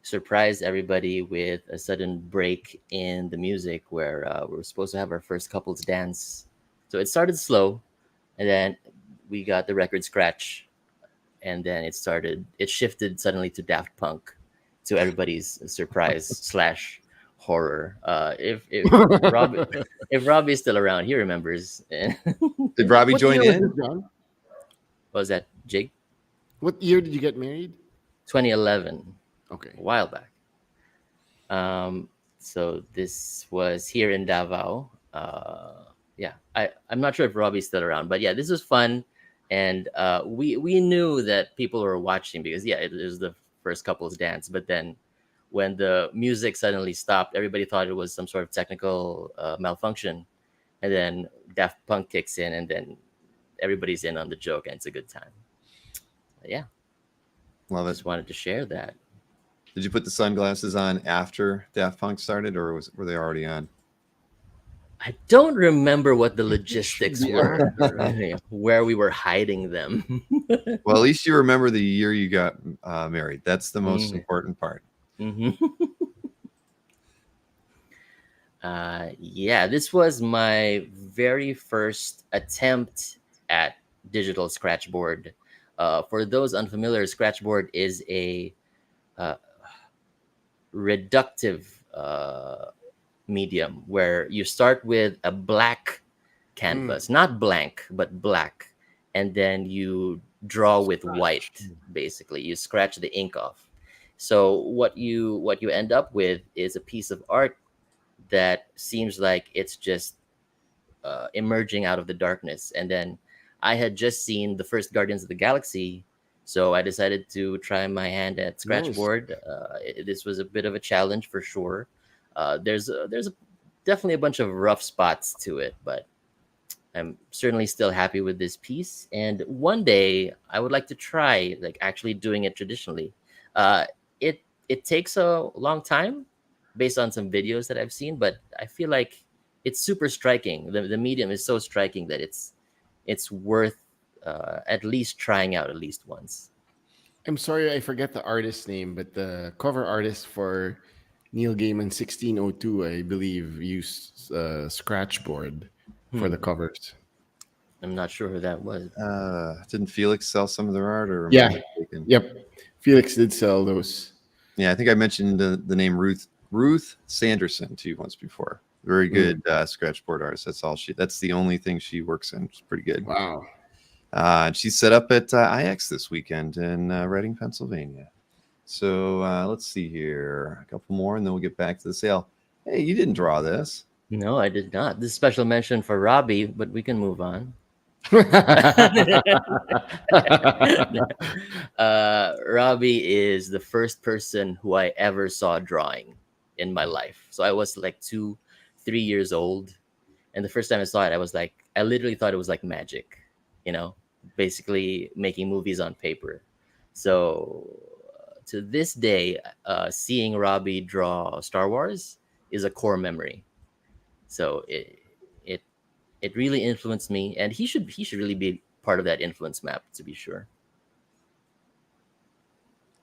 surprised everybody with a sudden break in the music where we were supposed to have our first couples dance. So it started slow, and then we got the record scratch, and then it shifted suddenly to Daft Punk, to everybody's surprise slash horror. If Robbie is still around, he remembers. Did Robbie What join year was in? this, John? What was that, Jig? What year did you get married? 2011, Okay. a while back. So this was here in Davao. Yeah, I'm not sure if Robbie's still around, but yeah, this was fun, and we knew that people were watching because yeah, it was the first couples dance. But then when the music suddenly stopped, everybody thought it was some sort of technical malfunction, and then Daft Punk kicks in, and then everybody's in on the joke, and it's a good time. But yeah, Love I it. just wanted to share that. Did you put the sunglasses on after Daft Punk started, or were they already on? I don't remember what the logistics be were, after. where we were hiding them. Well, at least you remember the year you got married. That's the most Mhm. important part. Mhm. Yeah, this was my very first attempt at digital scratchboard. For those unfamiliar, scratchboard is a uh, reductive medium where you start with a black canvas, not blank, but black, and then you draw with white. Basically, you scratch the ink off. So what you end up with is a piece of art that seems like it's just emerging out of the darkness. And then I had just seen the first Guardians of the Galaxy, so I decided to try my hand at Nice. scratchboard. This was a bit of a challenge for sure. There's definitely a bunch of rough spots to it, but I'm certainly still happy with this piece. And one day I would like to try like actually doing it traditionally. Uh, it takes a long time based on some videos that I've seen, but I feel like it's super striking. The medium is so striking that it's worth at least trying out at least once. I'm sorry, I forget the artist's name, but the cover artist for Neil Gaiman 1602, I believe, used scratchboard for Hmm. the covers. I'm not sure who that was. Didn't Felix sell some of their art, or am I Yeah. mistaken? Yep. Felix did sell those. Yeah, I think I mentioned the name Ruth Sanderson to you once before. Very good scratchboard artist. That's the only thing she works in. It's pretty good. Wow. She's set up at IX this weekend in Reading, Pennsylvania. So let's see here, a couple more, and then we'll get back to the sale. Hey, you didn't draw this. No, I did not. This is special mention for Robbie, but we can move on. Robbie is the first person who I ever saw drawing in my life. So I was like 3 years old, and the first time I saw it, I literally thought it was like magic, basically making movies on paper. So to this day, seeing Robbie draw Star Wars is a core memory. So it really influenced me, and he should really be part of that influence map, to be sure.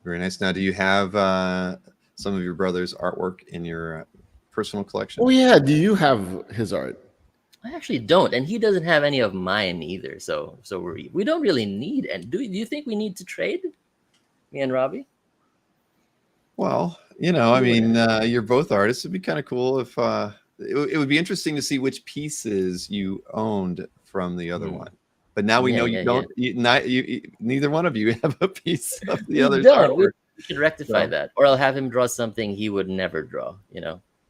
Very nice. Now, do you have some of your brother's artwork in your personal collection? Oh yeah, do you have his art? I actually don't, and he doesn't have any of mine either. So we don't really need. And do you think we need to trade, me and Robbie? Well, I mean, you're both artists. It'd be kind of cool if it would be interesting to see which pieces you owned from the other one. But now we know you don't. Neither one of you have a piece of the other's don't. artwork. We should rectify that, or I'll have him draw something he would never draw.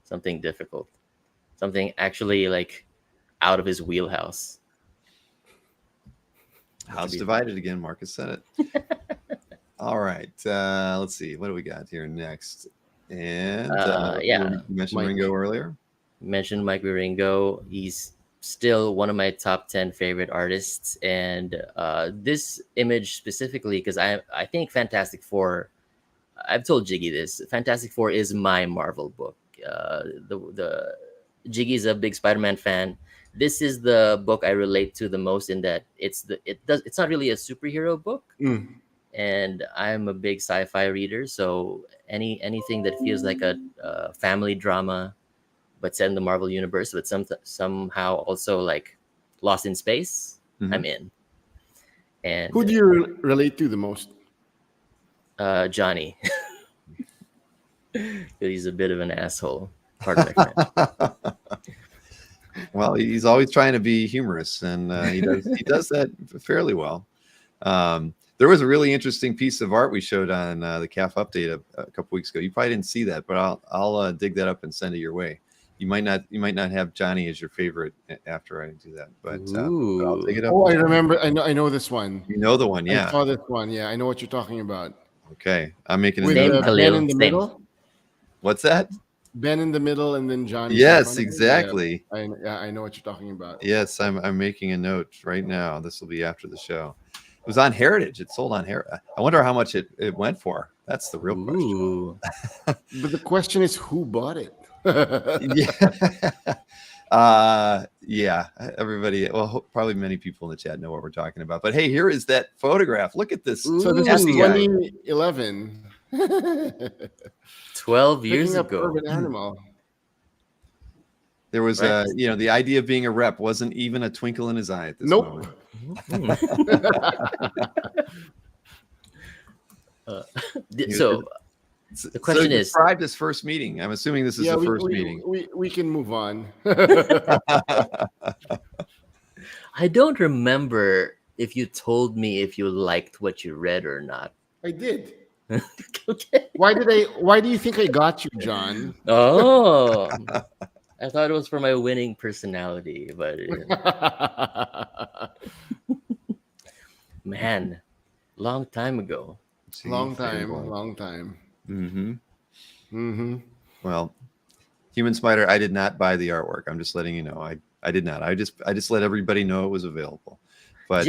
Something difficult, something actually like out of his wheelhouse. House divided again. Marcus said it. All right. Let's see. What do we got here next? And you mentioned Ringo earlier. Mentioned Mike Wieringo. He's still one of my top 10 favorite artists. And this image specifically, because I think Fantastic Four, I've told Jiggy this, Fantastic Four is my Marvel book. The Jiggy's a big Spider-Man fan. This is the book I relate to the most in that it's not really a superhero book. And I'm a big sci-fi reader, so anything that feels like a family drama but set in the Marvel universe, but somehow also like lost in space, I'm in. And who do you relate to the most? Johnny. He's a bit of an asshole. Pardon my French. Well, he's always trying to be humorous, and he does that fairly well. There was a really interesting piece of art we showed on the CAF update a couple weeks ago. You probably didn't see that, but I'll dig that up and send it your way. You might not have Johnny as your favorite after I do that, but I'll dig it up. Oh, I remember. I know this one. You know the one, yeah. I saw this one. Yeah, I know what you're talking about. Okay, I'm making with a Ben in the middle. What's that? Ben in the middle, and then Johnny. Yes, exactly. Yeah, I know what you're talking about. Yes, I'm making a note right now. This will be after the show. It was on Heritage. It sold on Heritage. I wonder how much it went for. That's the real question. But the question is, who bought it? Yeah. Everybody. Well, probably many people in the chat know what we're talking about. But hey, here is that photograph. Look at this. So this is 2011. 12 years ago. Urban Animal. There was the idea of being a rep wasn't even a twinkle in his eye at this moment. So the question is, describe this first meeting. I'm assuming this is the first meeting. We can move on. I don't remember if you told me if you liked what you read or not. I did. Okay. Why do you think I got you, John? Oh, I thought it was for my winning personality, but man, long time ago. Long time. Well, Human Spider, I did not buy the artwork. I'm just letting you know. I did not. I just let everybody know it was available. But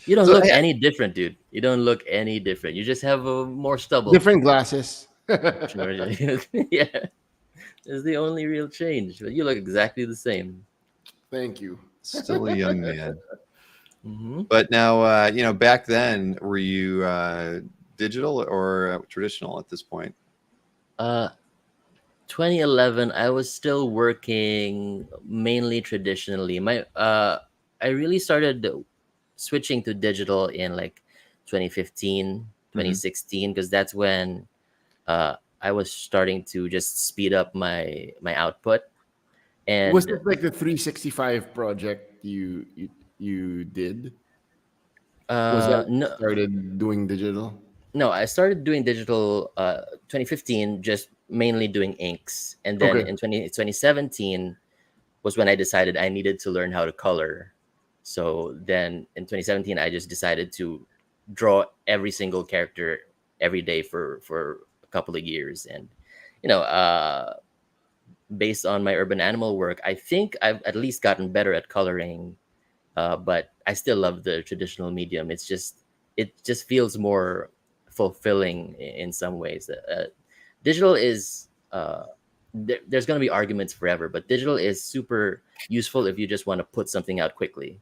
you don't look any different, dude. You don't look any different. You just have more stubble. Different glasses. Yeah. It's the only real change. But you look exactly the same. Thank you. Still a young man. But now, back then, were you digital or traditional at this point? 2011, I was still working mainly traditionally. I really started switching to digital in like 2015, 2016, because that's when I was starting to just speed up my output. And was it like the 365 project you did? Was that started doing digital? No, I started doing digital 2015, just mainly doing inks. And then in 2017 was when I decided I needed to learn how to color. So then in 2017, I just decided to draw every single character every day for a couple of years. And, based on my urban animal work, I think I've at least gotten better at coloring, but I still love the traditional medium. It just feels more fulfilling in some ways. Digital is there's going to be arguments forever, but digital is super useful if you just want to put something out quickly,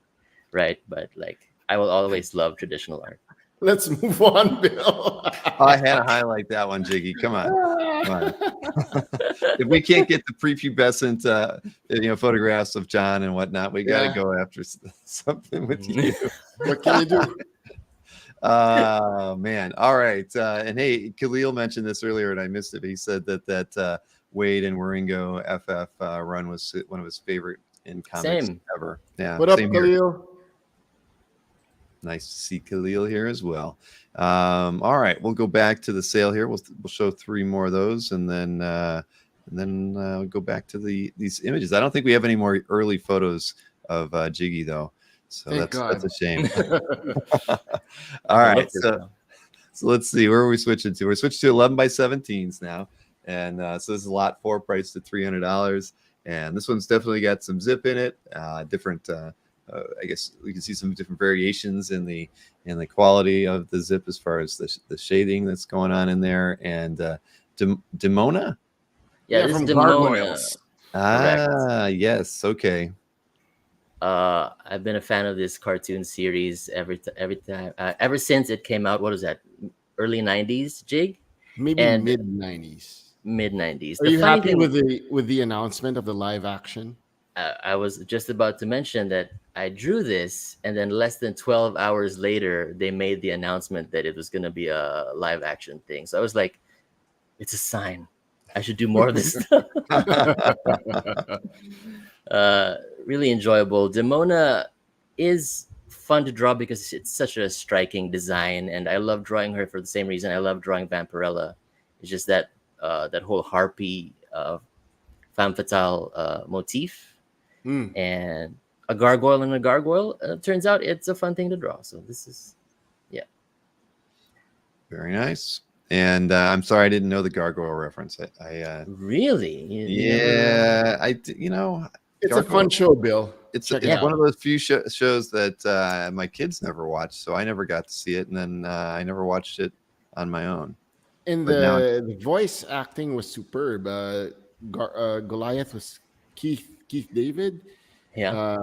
right? But like, I will always love traditional art. Let's move on, Bill. I had to highlight that one, Jiggy. Come on. If we can't get the prepubescent, photographs of John and whatnot, we got to go after something with you. What can you do? Man. All right. And hey, Khalil mentioned this earlier and I missed it. He said that Wade and Wieringo FF run was one of his favorite in comics ever. Yeah. What up, Khalil? Nice to see Khalil here as well. All right, we'll go back to the sale here. We'll show 3 more of those, and then we'll go back to these images. I don't think we have any more early photos of Jiggy though, so Thank that's a God. shame. I All can right, look this now. so let's see, where are we switching to? We're switching to 11 by 17s now, and so this is lot 4, priced at $300, and this one's definitely got some zip in it. Different. I guess we can see some different variations in the quality of the zip as far as the shading that's going on in there. And Demona? Yeah, this is from Demona. Gargoyles. Correct. Yes. Okay. I've been a fan of this cartoon series every time ever since it came out. What was that? Early 90s, Jig? Maybe And mid 90s. mid 90s. Are you happy with the announcement of the live action? I was just about to mention that I drew this, and then less than 12 hours later, they made the announcement that it was going to be a live action thing. So I was like, it's a sign. I should do more of this stuff. Really enjoyable. Demona is fun to draw because it's such a striking design, and I love drawing her for the same reason I love drawing Vampirella. It's just that that whole harpy femme fatale motif. And a gargoyle and a gargoyle. Turns out it's a fun thing to draw. So this is, very nice. And I'm sorry I didn't know the gargoyle reference. I really, It's a fun show, Bill. It's Check it one out. of those few shows that my kids never watched, so I never got to see it, and then I never watched it on my own. And But now the voice acting was superb. Goliath was Keith David. yeah.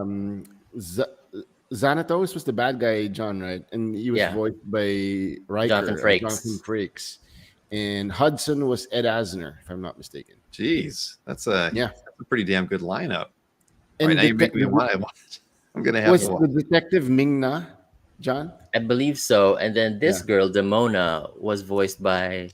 Xanatos was the bad guy, John, right? And he was Yeah. voiced by Riker, Jonathan Frakes. Jonathan Frakes. And Hudson was Ed Asner, if I'm not mistaken. Jeez, that's a pretty damn good lineup. And Right now you make me want to watch. I'm gonna have was to watch. the detective Ming-Na, John? I believe so. And then this girl, Demona, was voiced by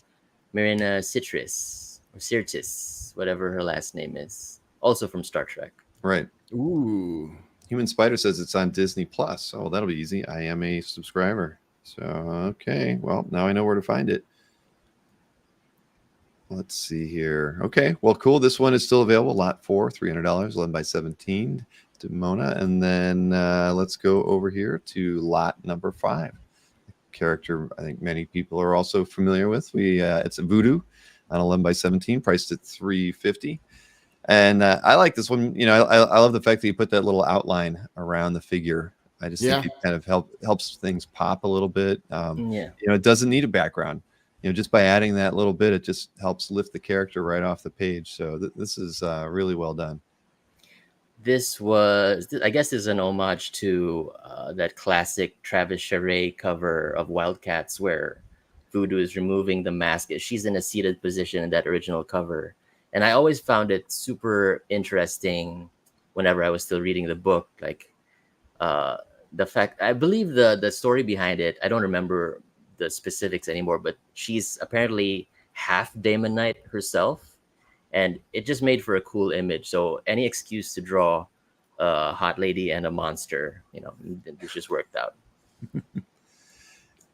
Marina Sirtis, or Sirtis, whatever her last name is, also from Star Trek. Right. Ooh. Human Spider says it's on Disney Plus. Oh, that'll be easy. I am a subscriber. So okay. Well, now I know where to find it. Let's see here. Okay. Well, cool. This one is still available. Lot 4, $300, 11 by 17. Demona. And then let's go over here to lot number 5. Character I think many people are also familiar with. It's a Voodoo on 11 by 17, priced at $350. And I like this one. I love the fact that you put that little outline around the figure. I just think it kind of helps things pop a little bit. It doesn't need a background. Just by adding that little bit, it just helps lift the character right off the page. So this is really well done. This was, I guess, is an homage to that classic Travis Charest cover of Wildcats where Voodoo is removing the mask. She's in a seated position in that original cover. And I always found it super interesting whenever I was still reading the book. Like the fact, I believe the story behind it, I don't remember the specifics anymore, but she's apparently half Damon Knight herself. And it just made for a cool image. So any excuse to draw a hot lady and a monster, this just worked out.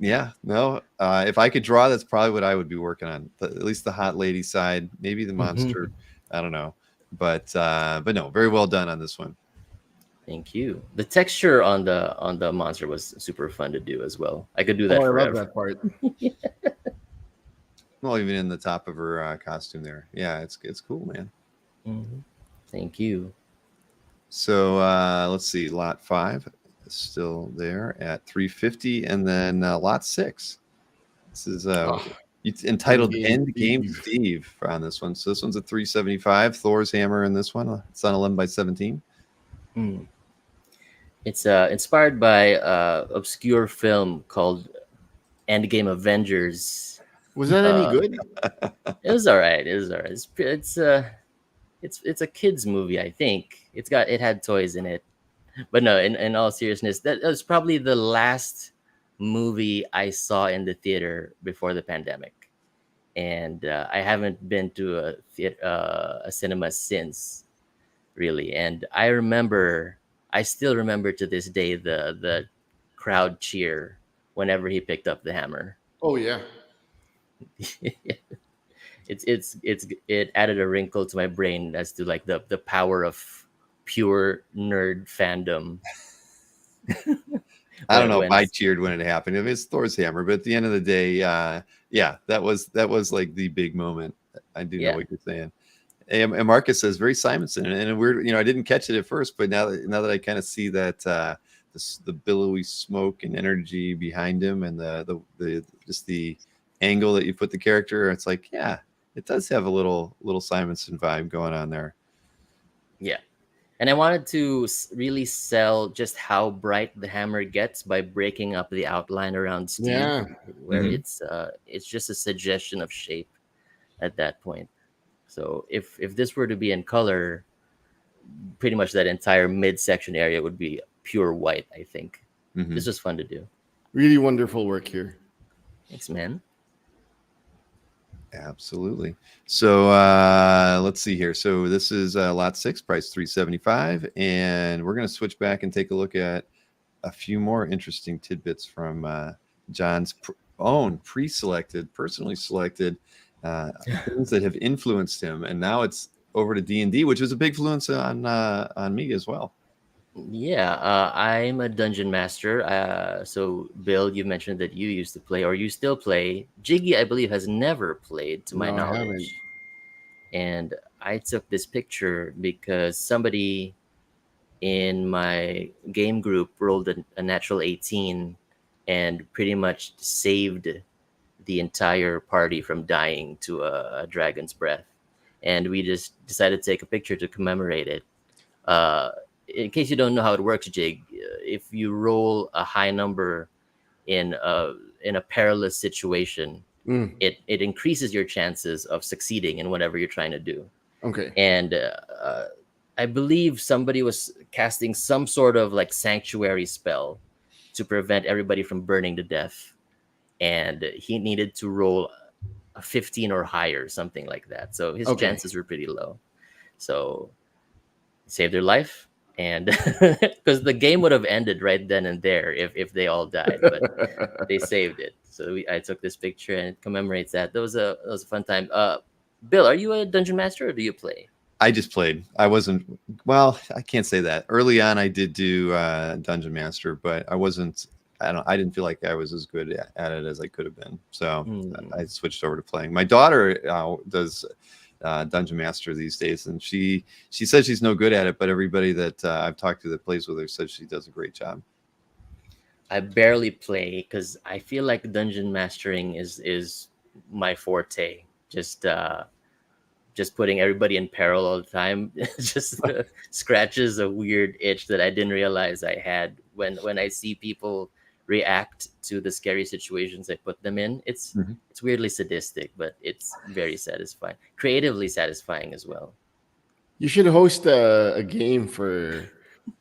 Yeah, no. If I could draw, that's probably what I would be working on. At least the hot lady side, maybe the monster. I don't know, but no, very well done on this one. Thank you. The texture on the monster was super fun to do as well. I could do that forever. I love that part. Well, even in the top of her costume there. Yeah, it's cool, man. Mm-hmm. Thank you. So let's see. Lot 5 is still there at $350, and then lot 6. This is it's entitled Endgame Steve on this one. So this one's a $375. Thor's hammer in this one. It's on 11 by 17. It's inspired by obscure film called Endgame Avengers. Was that any good? It was all right. It's a kids movie, I think. It had toys in it, but no. In all seriousness, that was probably the last movie I saw in the theater before the pandemic, and I haven't been to a cinema since, really. And I still remember to this day the crowd cheer whenever he picked up the hammer. Oh yeah. It added a wrinkle to my brain as to like the power of pure nerd fandom. I don't know if when I cheered when it happened. It was Thor's hammer, but at the end of the day, yeah, that was like the big moment. I do know what you're saying. And Marcus says very Simonson, and we're I didn't catch it at first, but now that I kind of see that the billowy smoke and energy behind him, and the just the angle that you put the character, it's like, yeah, it does have a little Simonson vibe going on there. Yeah. And I wanted to really sell just how bright the hammer gets by breaking up the outline around Steve, Yeah. where it's just a suggestion of shape at that point. So if this were to be in color, pretty much that entire midsection area would be pure white, I think. This was fun to do. Really wonderful work here. Thanks, man. Absolutely. So let's see here. So this is lot 6, price $375, and we're going to switch back and take a look at a few more interesting tidbits from John's own pre-selected, personally selected things that have influenced him. And now it's over to D&D, which was a big influence on me as well. Yeah, I'm a dungeon master. So, Bill, you mentioned that you used to play, or you still play. Jiggy, I believe, has never played, to my No, I knowledge. haven't. And I took this picture because somebody in my game group rolled a natural 18 and pretty much saved the entire party from dying to a dragon's breath. And we just decided to take a picture to commemorate it. In case you don't know how it works, Jig, if you roll a high number in a perilous situation, it increases your chances of succeeding in whatever you're trying to do. Okay. And I believe somebody was casting some sort of like sanctuary spell to prevent everybody from burning to death, and he needed to roll a 15 or higher, something like that. So his chances were pretty low. So saved their life. And because the game would have ended right then and there if they all died, but they saved it. So I took this picture and it commemorates that. That was a fun time. Bill, are you a dungeon master or do you play? I just played. I wasn't. Well, I can't say that. Early on, I did do dungeon master, but I wasn't. I didn't feel like I was as good at it as I could have been. So I switched over to playing. My daughter does dungeon master these days, and she says she's no good at it, but everybody that I've talked to that plays with her says she does a great job. I barely play because I feel like dungeon mastering is my forte. Just putting everybody in peril all the time just scratches a weird itch that I didn't realize I had when I see people react to the scary situations I put them in. It's weirdly sadistic, but it's very satisfying, creatively satisfying as well. You should host a game for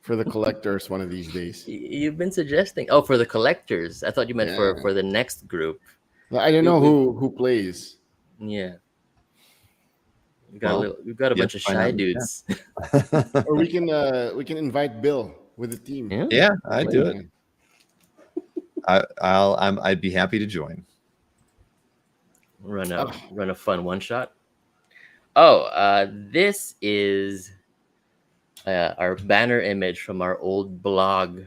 the collectors one of these days. You've been suggesting for the collectors. I thought you meant for the next group. I don't know who plays. Yeah. We've got a bunch of shy dudes. Or we can invite Bill with the team. Yeah, I'd do it. I'd be happy to join. Run a fun one shot. This is our banner image from our old blog,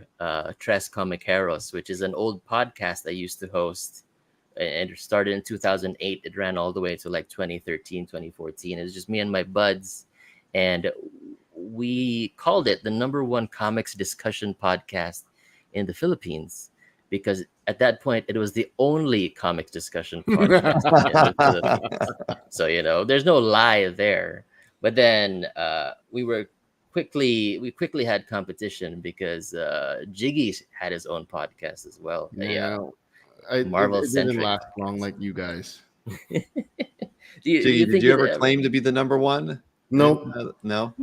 Tres Comiqueros, which is an old podcast I used to host. And it started in 2008. It ran all the way to like 2013, 2014. It was just me and my buds. And we called it the #1 comics discussion podcast in the Philippines, because at that point, it was the only comics discussion podcast in the Philippines. So, there's no lie there. But then we quickly had competition because Jiggy had his own podcast as well. Marvel it didn't last long like you guys. Did you ever claim to be the #1? Nope. No.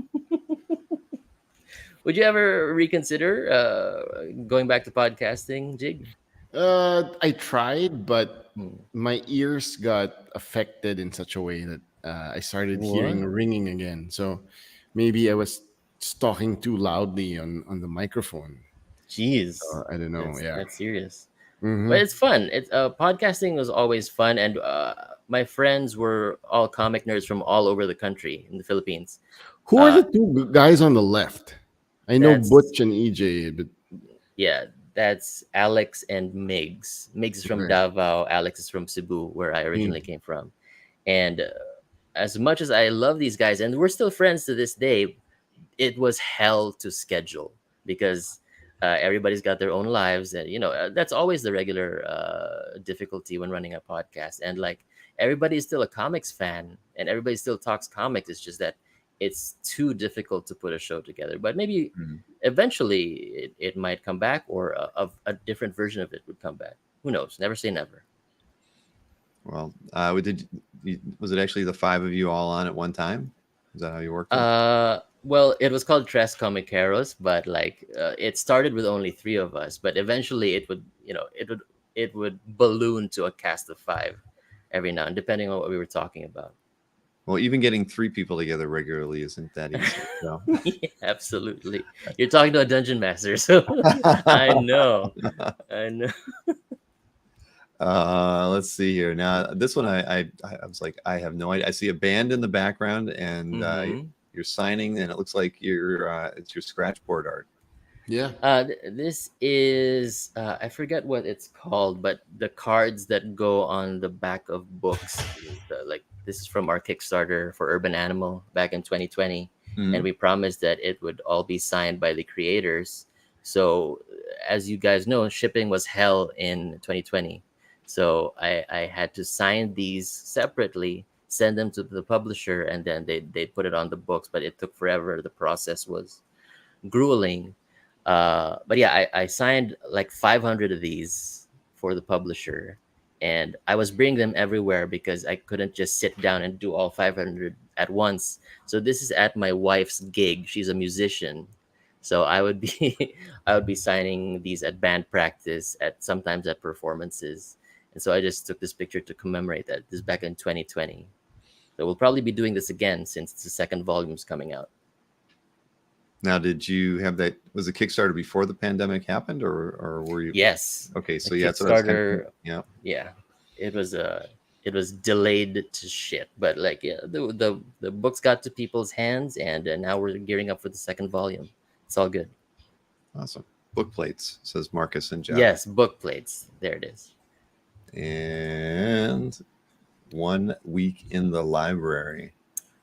Would you ever reconsider going back to podcasting, Jig? I tried, but my ears got affected in such a way that I started hearing ringing again. So maybe I was talking too loudly on the microphone. Jeez, I don't know. that's serious. Hmm. But it's fun. It's podcasting was always fun, and my friends were all comic nerds from all over the country in the Philippines. Who are Uh, the two guys on the left? I know that's Butch and EJ, but yeah, that's Alex and Migs. Migs is from okay. Davao. Alex is from Cebu, where I originally Mm. came from. And as much as I love these guys, and we're still friends to this day, it was hell to schedule because everybody's got their own lives, and that's always the regular difficulty when running a podcast. And like everybody is still a comics fan, and everybody still talks comics. It's just that it's too difficult to put a show together. But maybe Mhm. eventually it might come back, or a different version of it would come back. Who knows? Never say never. Well, was it actually the five of you all on at one time? Is that how you worked it? Well, it was called Tres Comiqueros, but like it started with only three of us, but eventually it would balloon to a cast of five every now and depending on what we were talking about. Well, even getting three people together regularly isn't that easy. So. Yeah, absolutely. You're talking to a dungeon master, so I know. I know. Let's see here. Now, this one, I was like, I have no idea. I see a band in the background, and Mhm. you're signing, and it looks like it's your scratch board art. Yeah. This is I forget what it's called, but the cards that go on the back of books, like this is from our Kickstarter for Urban Animal back in 2020, and Mhm. we promised that it would all be signed by the creators. So, as you guys know, shipping was hell in 2020, so I had to sign these separately, send them to the publisher, and then they put it on the books. But it took forever. The process was grueling. But yeah, I signed like 500 of these for the publisher, and I was bringing them everywhere because I couldn't just sit down and do all 500 at once. So this is at my wife's gig. She's a musician, so I would be I would be signing these at band practice, at sometimes at performances, and so I just took this picture to commemorate that. This is back in 2020. So we'll probably be doing this again since the second volume's coming out. Now, did you have that? Was the Kickstarter before the pandemic happened, or were you? Yes, Okay, the so yeah, that's what I was kind of Kickstarter. yeah. Yeah, it was delayed to shit, but like yeah, the books got to people's hands, and now we're gearing up for the second volume. It's all good. Awesome. Book plates, says Marcus and Jeff. Yes, book plates. There it is. And 1 week in the library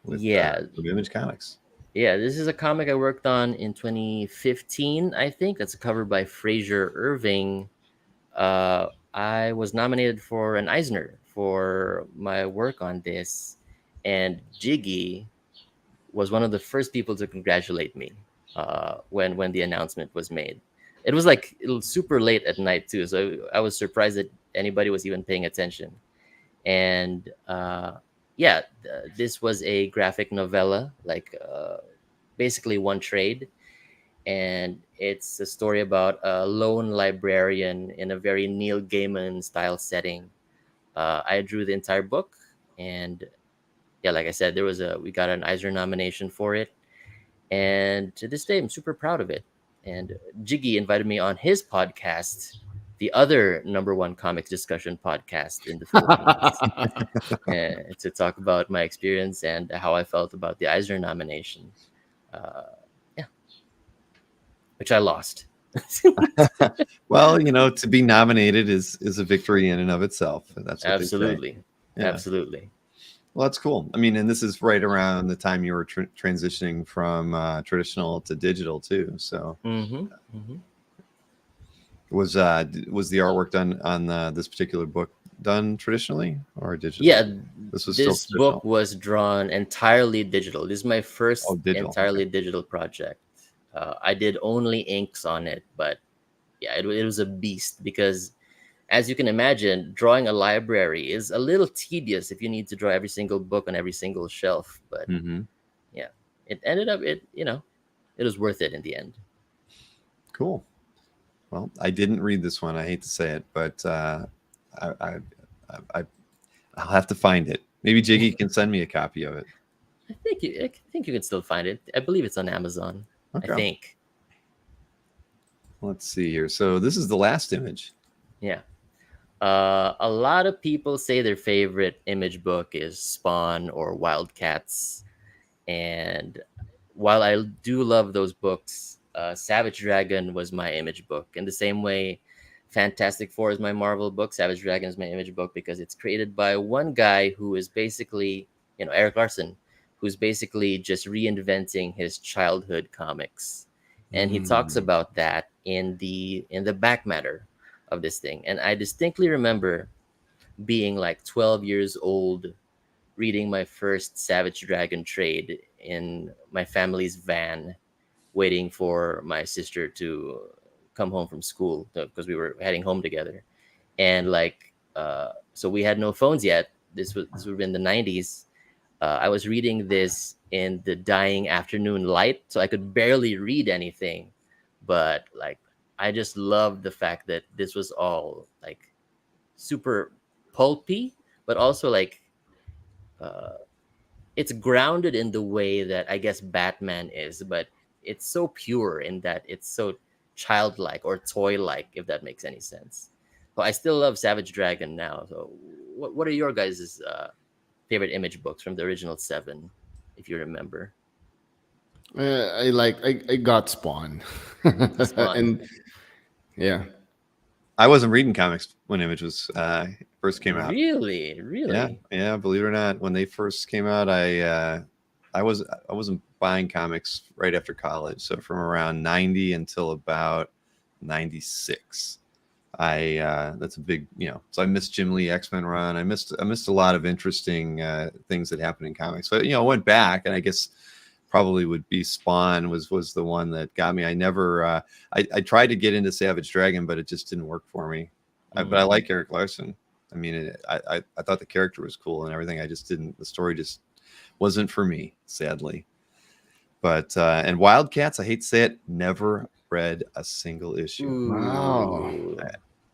with Yeah, from Image Comics. yeah. This is a comic I worked on in 2015. I think that's a cover by Fraser Irving. I was nominated for an Eisner for my work on this, and Jiggy was one of the first people to congratulate me when the announcement was made. It was super late at night too, so I was surprised that anybody was even paying attention. And yeah, this was a graphic novella, like basically one trade, and it's a story about a lone librarian in a very Neil Gaiman style setting. I drew the entire book, and yeah, like I said, we got an Eisner nomination for it, and to this day, I'm super proud of it. And Jiggy invited me on his podcast, the other number one comics discussion podcast in the Philippines, to talk about my experience and how I felt about the Eisner nomination. Yeah, which I lost. Well, to be nominated is a victory in and of itself. That's what they say. Absolutely, Yeah. absolutely. Well, that's cool. I mean, and this is right around the time you were transitioning from traditional to digital too. So, was the artwork done on this particular book done traditionally or digital? Yeah, this was still this traditional. book was drawn entirely digital. This is my first Digital. entirely Okay. digital project. I did only inks on it, but yeah, it was a beast because, as you can imagine, drawing a library is a little tedious if you need to draw every single book on every single shelf. But Mm-hmm. yeah, it ended up it was worth it in the end. Cool. Well, I didn't read this one. I hate to say it, but I'll have to find it. Maybe Jiggy can send me a copy of it. I think you can still find it. I believe it's on Amazon. Okay. I think. Let's see here. So this is the last image. Yeah. A lot of people say their favorite Image book is Spawn or Wildcats. And while I do love those books, Savage Dragon was my Image book. In the same way, Fantastic Four is my Marvel book, Savage Dragon is my Image book, because it's created by one guy who is basically, Eric Larson, who's basically just reinventing his childhood comics. And he talks about that in the back matter of this thing. And I distinctly remember being like 12 years old, reading my first Savage Dragon trade in my family's van, waiting for my sister to come home from school because we were heading home together. And so we had no phones yet. This would have been the 90s. I was reading this in the dying afternoon light, so I could barely read anything. But like, I just loved the fact that this was all like super pulpy, but also like it's grounded in the way that I guess Batman is, but it's so pure in that it's so childlike or toy-like, if that makes any sense. But I still love Savage Dragon now. So, what are your guys' favorite Image books from the original 7, if you remember? I got Spawn, Spawn. and yeah, I wasn't reading comics when Image was first came out. Really, really. Yeah. Believe it or not, when they first came out, I wasn't buying comics right after college. So from around 90 until about 96, that's a big, So I missed Jim Lee X-Men run. I missed a lot of interesting things that happened in comics. So I went back, and I guess probably would be Spawn was the one that got me. I never I tried to get into Savage Dragon, but it just didn't work for me. But I like Eric Larson. I mean, I thought the character was cool and everything. I just didn't. The story just wasn't for me, sadly. But and Wildcats, I hate to say it, never read a single issue. Ooh. Wow.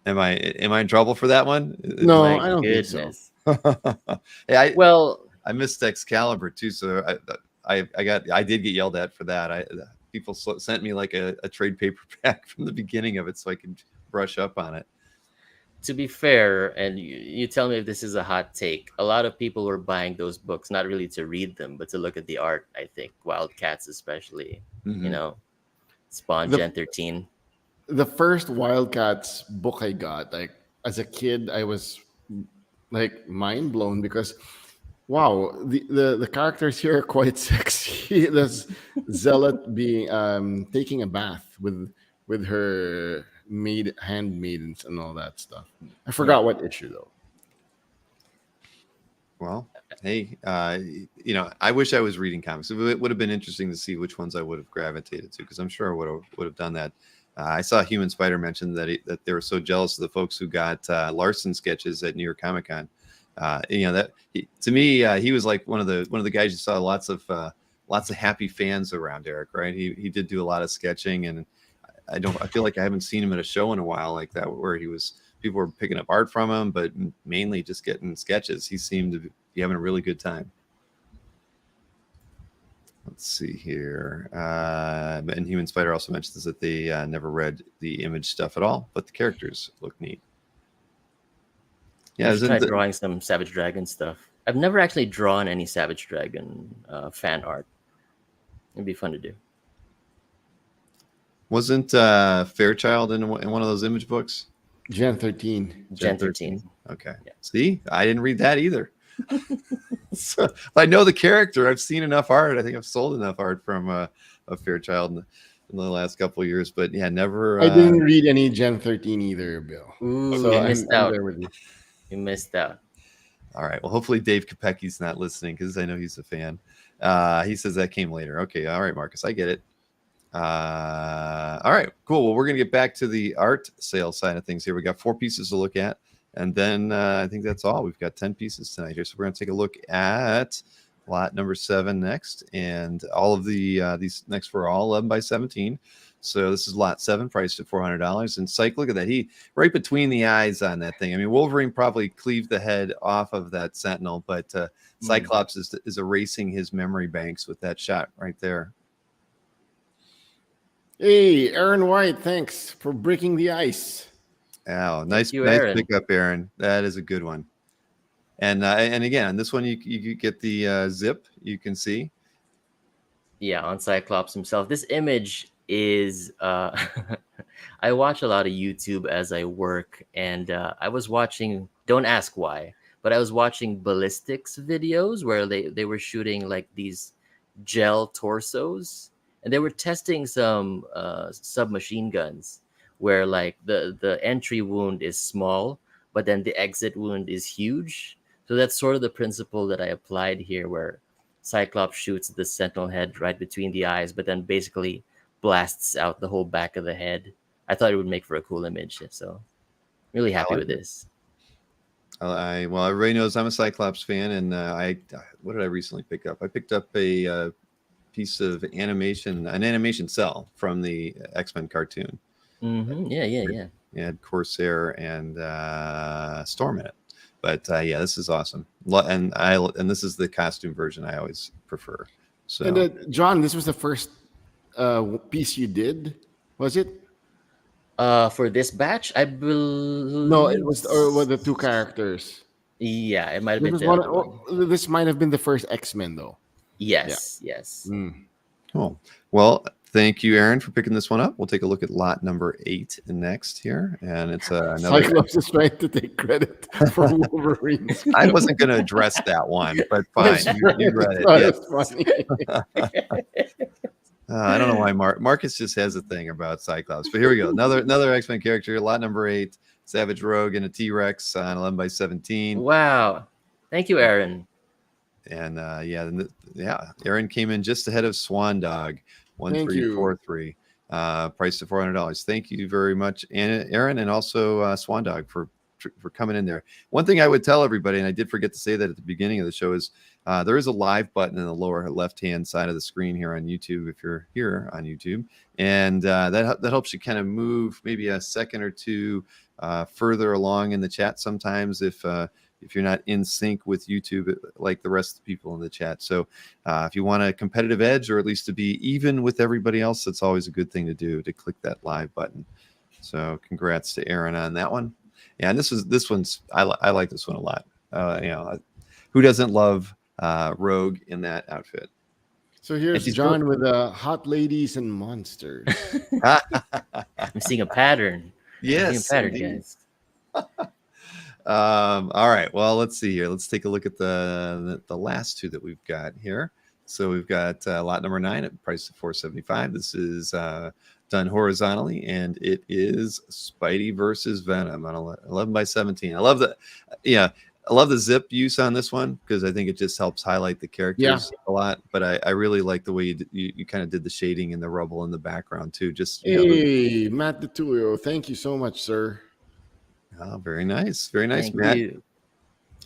Am I in trouble for that one? No, My I don't goodness. think so. Hey, Well, I missed Excalibur too, so I did get yelled at for that. People sent me like a trade paperback from the beginning of it so I could brush up on it. to be fair, and you tell me if this is a hot take, a lot of people were buying those books not really to read them, but to look at the art. I think Wildcats, especially, Spawn, The- Gen 13. The first Wildcats book I got, like as a kid, I was like mind blown because wow, the characters here are quite sexy. There's Zealot being taking a bath with her handmaidens and all that stuff. I forgot what issue though. Well, hey, I wish I was reading comics. It would have been interesting to see which ones I would have gravitated to, because I'm sure I would have done that. I saw Human Spider mention that they were so jealous of the folks who got Larson sketches at New York Comic Con. To me, he was like one of the guys you saw lots of happy fans around. Eric, right? He did do a lot of sketching, and I feel like I haven't seen him at a show in a while like that, where people were picking up art from him, but mainly just getting sketches. He seemed to be having a really good time. Let's see here. And Human Spider also mentions that they never read the Image stuff at all, but the characters look neat. Yeah, I should try drawing some Savage Dragon stuff. I've never actually drawn any Savage Dragon fan art. It'd be fun to do. Wasn't Fairchild in one of those Image books? Gen 13. Gen 13. Okay. Yeah. See, I didn't read that either. So I know the character. I've seen enough art. I think I've sold enough art from a Fairchild in the last couple of years, but yeah, never. I didn't read any Gen 13 either, Bill. Ooh, So you I'm missed out. there with you. You missed out. All right. Well, hopefully Dave Kopecki's not listening, because I know he's a fan. He says that came later. Okay. All right, Marcus, I get it. All right, cool. Well, we're going to get back to the art sale side of things here. We got 4 pieces to look at, and then I think that's all. We've got 10 pieces tonight here. So we're going to take a look at lot number 7 next, and all of these next were all 11 by 17. So this is lot 7, priced at $400. And Psych, look at that. He right between the eyes on that thing. I mean, Wolverine probably cleaved the head off of that Sentinel, but Cyclops is erasing his memory banks with that shot right there. Hey, Aaron White, thanks for breaking the ice. Oh, Thank you, nice Aaron. pickup, Aaron. That is a good one. And again, this one you get the zip. You can see. Yeah, on Cyclops himself. This image is I watch a lot of YouTube as I work, and I was watching, don't ask why, but I was watching ballistics videos where they were shooting like these gel torsos, and they were testing some submachine guns where like the entry wound is small, but then the exit wound is huge. So that's sort of the principle that I applied here, where Cyclops shoots the Sentinel head right between the eyes, but then basically blasts out the whole back of the head. I thought it would make for a cool image, so really I happy like with it. this. Well, everybody knows I'm a Cyclops fan, and what did I recently pick up? I picked up a piece of an animation cell from the X-Men cartoon. Yeah, yeah, yeah. It had Corsair and Storm in it. But yeah, this is awesome. And this is the costume version I always prefer. So And John, this was the first piece you did, was it? For this batch, I No, it believe. was or were the two characters. Yeah, it might have This been was the one. other one. This might have been the first X-Men, though. Yeah. Yes, yes. Mm. cool. Well, thank you, Aaron, for picking this one up. We'll take a look at lot number 8 next here, and it's another. Cyclops is trying to take credit for Wolverine's. I wasn't going to address that one, but fine. You read it. That's Yes. funny. I don't know why Marcus just has a thing about Cyclops, but here we go. Another X-Men character, lot number 8, Savage Rogue and a T-Rex on 11x17. Wow. Thank you, Aaron. And Aaron came in just ahead of Swan Dog, 1343. Price of $400. Thank you very much, Aaron, and also Swan Dog for coming in there. One thing I would tell everybody, and I did forget to say that at the beginning of the show, is there is a live button in the lower left-hand side of the screen here on YouTube, if you're here on YouTube, and that helps you kind of move maybe a second or two further along in the chat sometimes if you're not in sync with YouTube like the rest of the people in the chat. So if you want a competitive edge, or at least to be even with everybody else, that's always a good thing to do, to click that live button. So congrats to Aaron on that one. Yeah, and this one's I like this one a lot. Who doesn't love Rogue in that outfit? So here's John with hot ladies and monsters. I'm seeing a pattern. Yes, I'm seeing a pattern, guys. All right, well, let's see here. Let's take a look at the last two that we've got here. So we've got lot number 9 at price of $475. This is done horizontally, and it is Spidey versus Venom on 11x17. I love the zip use on this one, because I think it just helps highlight the characters a lot. But I really like the way you kind of did the shading and the rubble in the background too. Hey, Matt DeTulio, thank you so much, sir. Oh, very nice, Matt. You.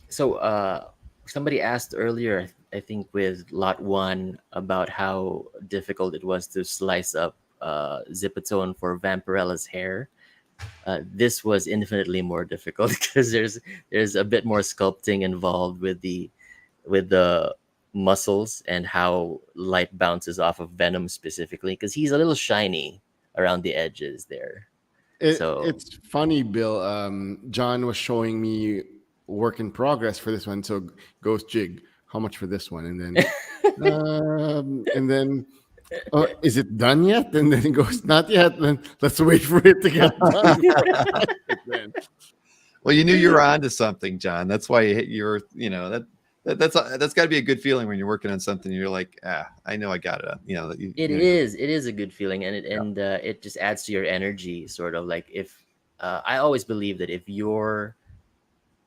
So somebody asked earlier, I think with lot 1, about how difficult it was to slice up Zipatone for Vampirella's hair. This was infinitely more difficult because there's a bit more sculpting involved with the muscles and how light bounces off of Venom specifically, because he's a little shiny around the edges there. It's funny, Bill. John was showing me work in progress for this one. So goes Jig, how much for this one? And then is it done yet? And then it goes, not yet. Then let's wait for it to get done. Well, you knew you were onto something, John. That's why you're that's got to be a good feeling when you're working on something. You're like, I know I got it. It is a good feeling, and it just adds to your energy. Sort of like, if I always believe that if you're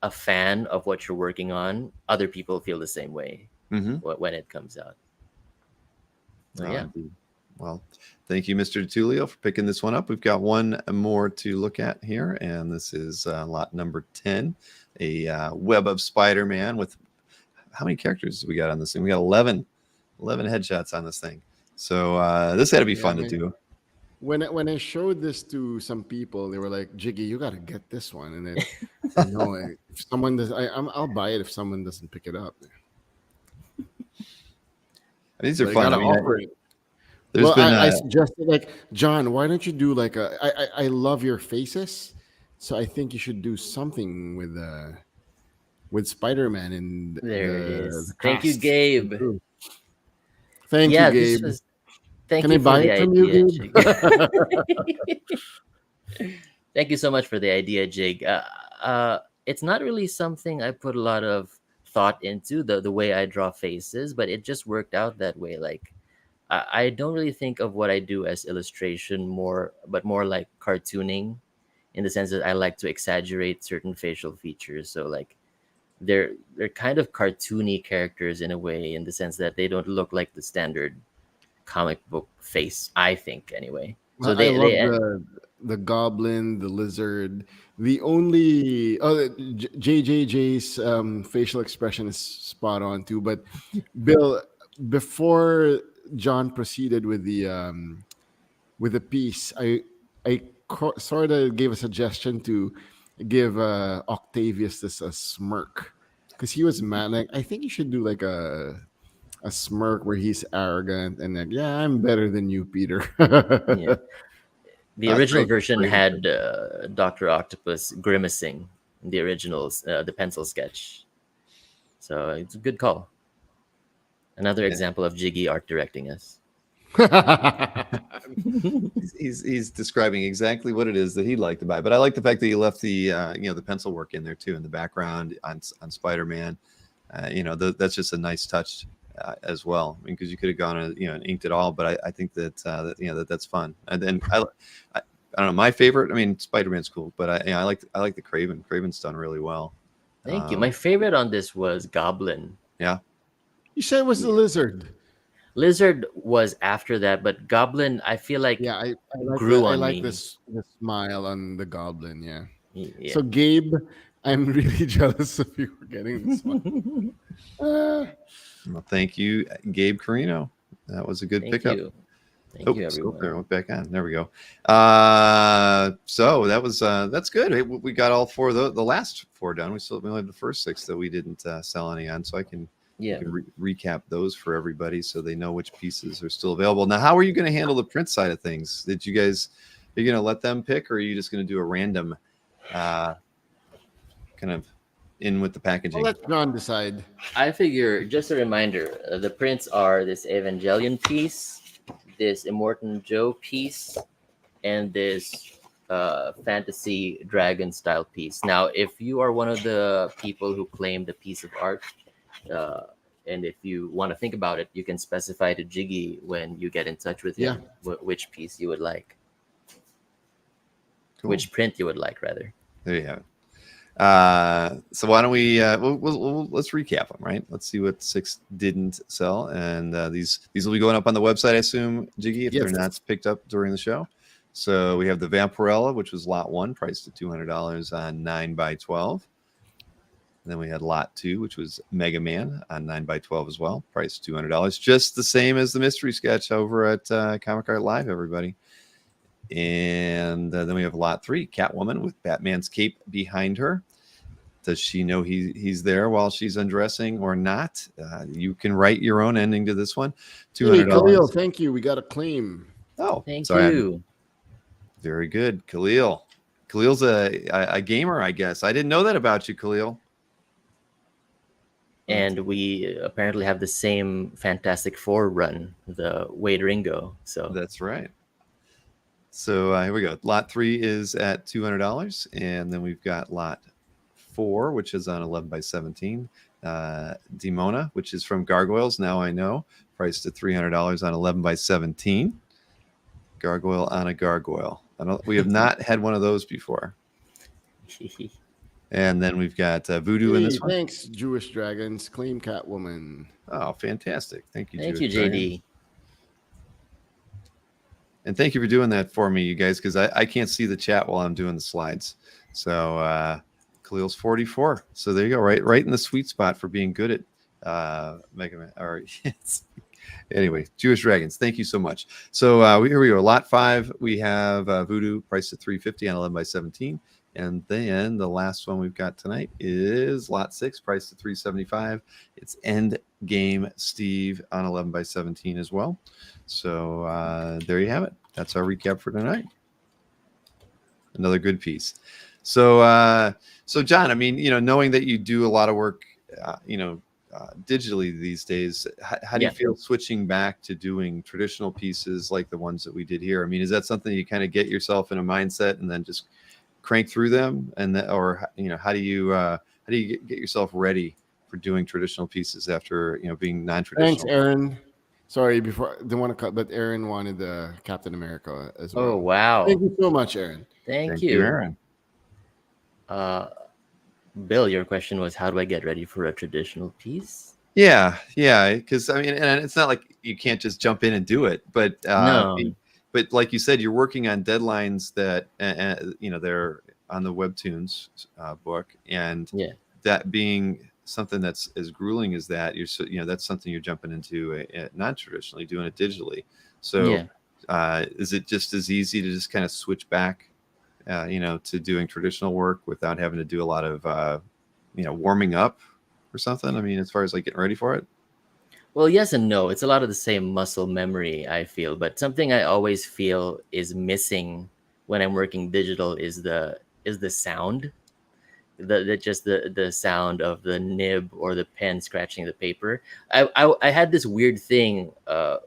a fan of what you're working on, other people feel the same way when it comes out. So, yeah. Well, thank you, Mr. DeTulio, for picking this one up. We've got one more to look at here, and this is lot number 10, a Web of Spider-Man with how many characters do we got on this thing? We got 11 headshots on this thing. So this had to be fun to do. When I showed this to some people, they were like, "Jiggy, you got to get this one." And then, if someone does, I'll buy it if someone doesn't pick it up. These are fun. There's Well, been I suggested like John, why don't you do like I love your faces, so I think you should do something with Spider-Man and There it the is. Thank you, cast and Gabe. crew. Thank you, Yeah, this Gabe. was. Thank Can I you for buy the it from you, idea, Gabe? Jig. Thank you so much for the idea, Jig. It's not really something I put a lot of thought into the way I draw faces, but it just worked out that way. Like I don't really think of what I do as illustration more, but more like cartooning, in the sense that I like to exaggerate certain facial features. So like they're kind of cartoony characters in a way, in the sense that they don't look like the standard comic book face. I think anyway. So I love they the goblin, the lizard. The only JJJ's facial expression is spot on too. But Bill, before John proceeded with the piece, I sort of gave a suggestion to give Octavius this a smirk because he was mad. Like I think you should do like a smirk where he's arrogant and then yeah, I'm better than you, Peter. yeah. The original Great, version great. had Doctor Octopus grimacing in the originals, the pencil sketch. So it's a good call. Another Yeah. example of Jiggy art directing us. He's describing exactly what it is that he'd like to buy. But I like the fact that he left the the pencil work in there too in the background on Spider-Man. That's just a nice touch as well. I mean, because you could have gone and inked it all, but I think that's fun. And then I don't know, my favorite. I mean, Spider-Man's cool, but I like the Craven. Craven's done really well. Thank you. My favorite on this was Goblin. Yeah. You said it was the lizard. Lizard was after that, but Goblin, I feel like Yeah, I like grew I on like me. the smile on the goblin. Yeah. Yeah. So Gabe, I'm really jealous of you for getting this one. Well, thank you, Gabe Carino. That was a good Thank pickup. you. Thank you, There, everyone. went back on. There we go. So that was that's good. Hey, we got all four of the last four done. We only have the first six that we didn't sell any on. So I can recap those for everybody so they know which pieces are still available. Now, how are you going to handle the print side of things? Are you going to let them pick, or are you just going to do a random kind of in with the packaging? Well, let John decide. I figure, just a reminder, the prints are this Evangelion piece, this Immortan Joe piece, and this fantasy dragon style piece. Now, if you are one of the people who claimed a piece of art, and if you want to think about it, you can specify to Jiggy when you get in touch with him which piece you would like, which print you would like, rather. There you have it. So why don't we let's recap them, right? Let's see what six didn't sell, and these will be going up on the website, I assume, Jiggy, if they're not picked up during the show. So we have the Vampirella, which was lot 1, priced at $200 on 9x12. And then we had lot 2, which was Mega Man on 9x12 as well, priced $200, just the same as the mystery sketch over at Comic Art Live, everybody. And then we have lot 3, Catwoman with Batman's cape behind her. Does she know he's there while she's undressing or not? You can write your own ending to this one. $200. Hey, Khalil, thank you. We got a claim. Oh, thank you. Very good, Khalil. Khalil's a gamer, I guess. I didn't know that about you, Khalil. And we apparently have the same Fantastic Four run, the Wade Ringo. So that's right. So here we go. Lot 3 is at $200, and then we've got lot 4, which is on 11x17. Demona, which is from Gargoyles. Now I know, priced at $300 on 11x17. Gargoyle on a gargoyle. We have not had one of those before. And then we've got Voodoo in this one. Thanks, Jewish Dragons. Claim Catwoman. Oh, fantastic. Thank you, thank Jewish you, JD. Dragons. And thank you for doing that for me, you guys, because I can't see the chat while I'm doing the slides. So Khalil's 44. So there you go, right in the sweet spot for being good at Mega Man. Or Anyway, Jewish Dragons, thank you so much. So here we go. Lot 5, we have Voodoo priced at $350 on 11 by 17. And then the last one we've got tonight is Lot 6, priced at $375. It's End Game Steve on 11 by 17 as well. So there you have it. That's our recap for tonight. Another good piece. So John, I mean, knowing that you do a lot of work, digitally these days, how do you feel switching back to doing traditional pieces like the ones that we did here? I mean, is that something you kind of get yourself in a mindset and then just crank through them, and or how do you get yourself ready for doing traditional pieces after being non-traditional? Thanks, Aaron. Sorry, before I don't want to cut, but Aaron wanted the Captain America as well. Oh wow! Thank you so much, Aaron. Thank you, Aaron. Bill, your question was, how do I get ready for a traditional piece? Yeah, because I mean, and it's not like you can't just jump in and do it, but No. But like you said, you're working on deadlines that they're on the Webtoons book, and that being something that's as grueling as that, that's something you're jumping into non-traditionally, doing it digitally. So is it just as easy to just kind of switch back to doing traditional work without having to do a lot of warming up or something? I mean, as far as like getting ready for it? Well, yes and no. It's a lot of the same muscle memory, I feel, but something I always feel is missing when I'm working digital is the sound. The sound of the nib or the pen scratching the paper. I had this weird thing a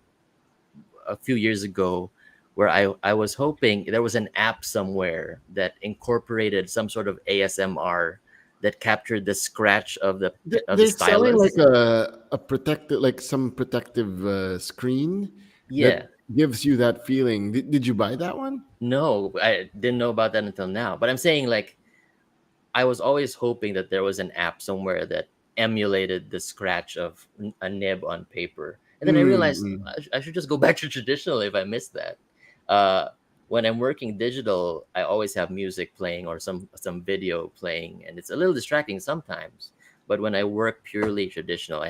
few years ago where I was hoping there was an app somewhere that incorporated some sort of ASMR that captured the scratch of the They're selling stylus. like a protective, like some protective screen. Yeah. That gives you that feeling. Did you buy that one? No, I didn't know about that until now. But I'm saying, like, I was always hoping that there was an app somewhere that emulated the scratch of a nib on paper. And then I realized I should just go back to traditional if I missed that. When I'm working digital, I always have music playing or some video playing, and it's a little distracting sometimes. But when I work purely traditional,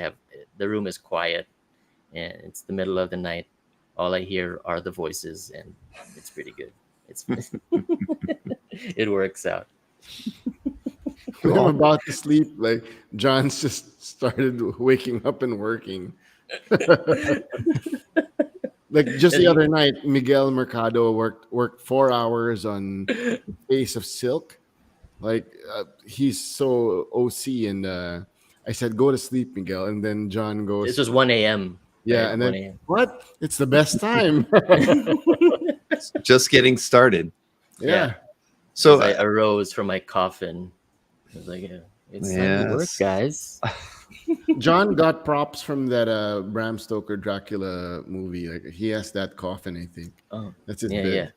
the room is quiet, and it's the middle of the night. All I hear are the voices, and it's pretty good. It works out. When I'm about to sleep, like John's just started waking up and working. Like just the other night, Miguel Mercado worked 4 hours on Face of Silk. Like he's so OC, and I said, "Go to sleep, Miguel." And then John goes, This was 1 a.m. "Yeah," right? and 1 then a.m. what? It's the best time. Just getting started. Yeah. So I arose from my coffin. I was like, it's time to work, guys. John got props from that Bram Stoker Dracula movie. Like he has that coffin, I think. Oh, that's his yeah, bed.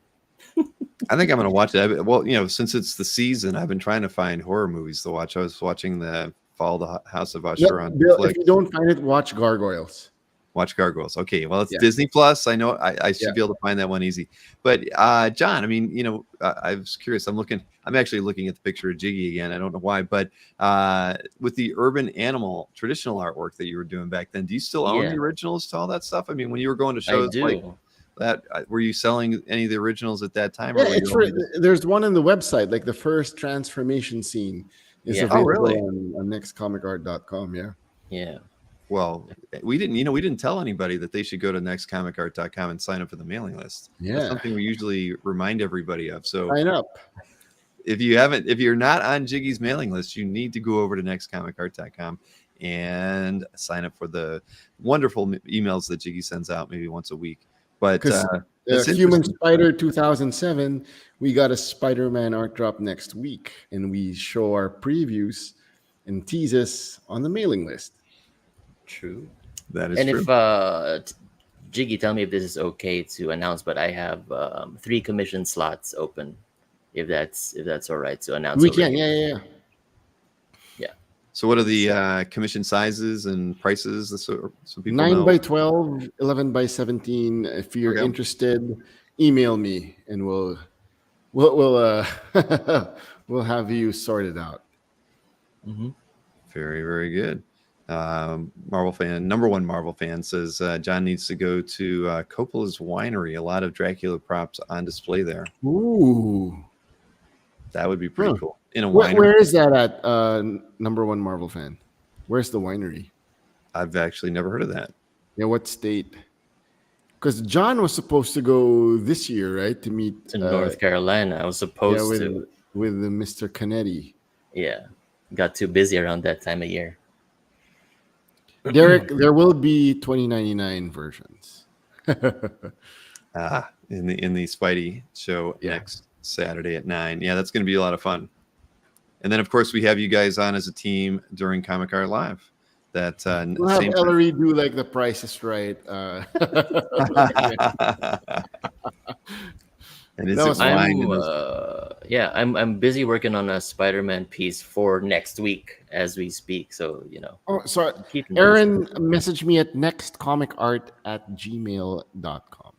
I think I'm going to watch it. Well, since it's the season, I've been trying to find horror movies to watch. I was watching the Fall of the House of Usher on Bill, Netflix. if you don't find it, watch Gargoyles. Watch Gargoyles. Okay, well, it's Disney Plus. I know I should be able to find that one easy. But John, I mean, I was curious. I'm actually looking at the picture of Jiggy again. I don't know why, but with the urban animal traditional artwork that you were doing back then, do you still own the originals to all that stuff? I mean, when you were going to shows like that, were you selling any of the originals at that time? Yeah, there's one on the website, like the first transformation scene is available on nextcomicart.com. Yeah. Well, we didn't tell anybody that they should go to nextcomicart.com and sign up for the mailing list. Yeah. That's something we usually remind everybody of. So sign up. If you're not on Jiggy's mailing list, you need to go over to nextcomicart.com and sign up for the wonderful emails that Jiggy sends out maybe once a week. But Human Spider 2007, we got a Spider-Man art drop next week, and we show our previews and teases on the mailing list. True. That is true. And if Jiggy, tell me if this is okay to announce, but I have 3 commission slots open. If that's all right to announce. We can, yeah. So what are the commission sizes and prices? So people 9 know. by 12, 11 by 17. If you're interested, email me and we'll we'll have you sorted out. Mm-hmm. Very, very good. Marvel fan, number one Marvel fan, says John needs to go to Coppola's Winery. A lot of Dracula props on display there. Ooh. That would be pretty Huh. cool. In a winery. Where is that at, number one Marvel fan? Where's the winery? I've actually never heard of that. Yeah, what state? Because John was supposed to go this year, right, to meet To North Carolina. I was supposed to. with Mr. Canetti. Yeah. Got too busy around that time of year. Derek, there will be 2099 versions. In the Spidey show next Saturday at 9. Yeah, that's going to be a lot of fun. And then, of course, we have you guys on as a team during Comic Art Live. That we'll have Ellery do like the Price is Right. And is I'm busy working on a Spider-Man piece for next week as we speak. So Oh, sorry. Aaron messaged me at nextcomicart@gmail.com.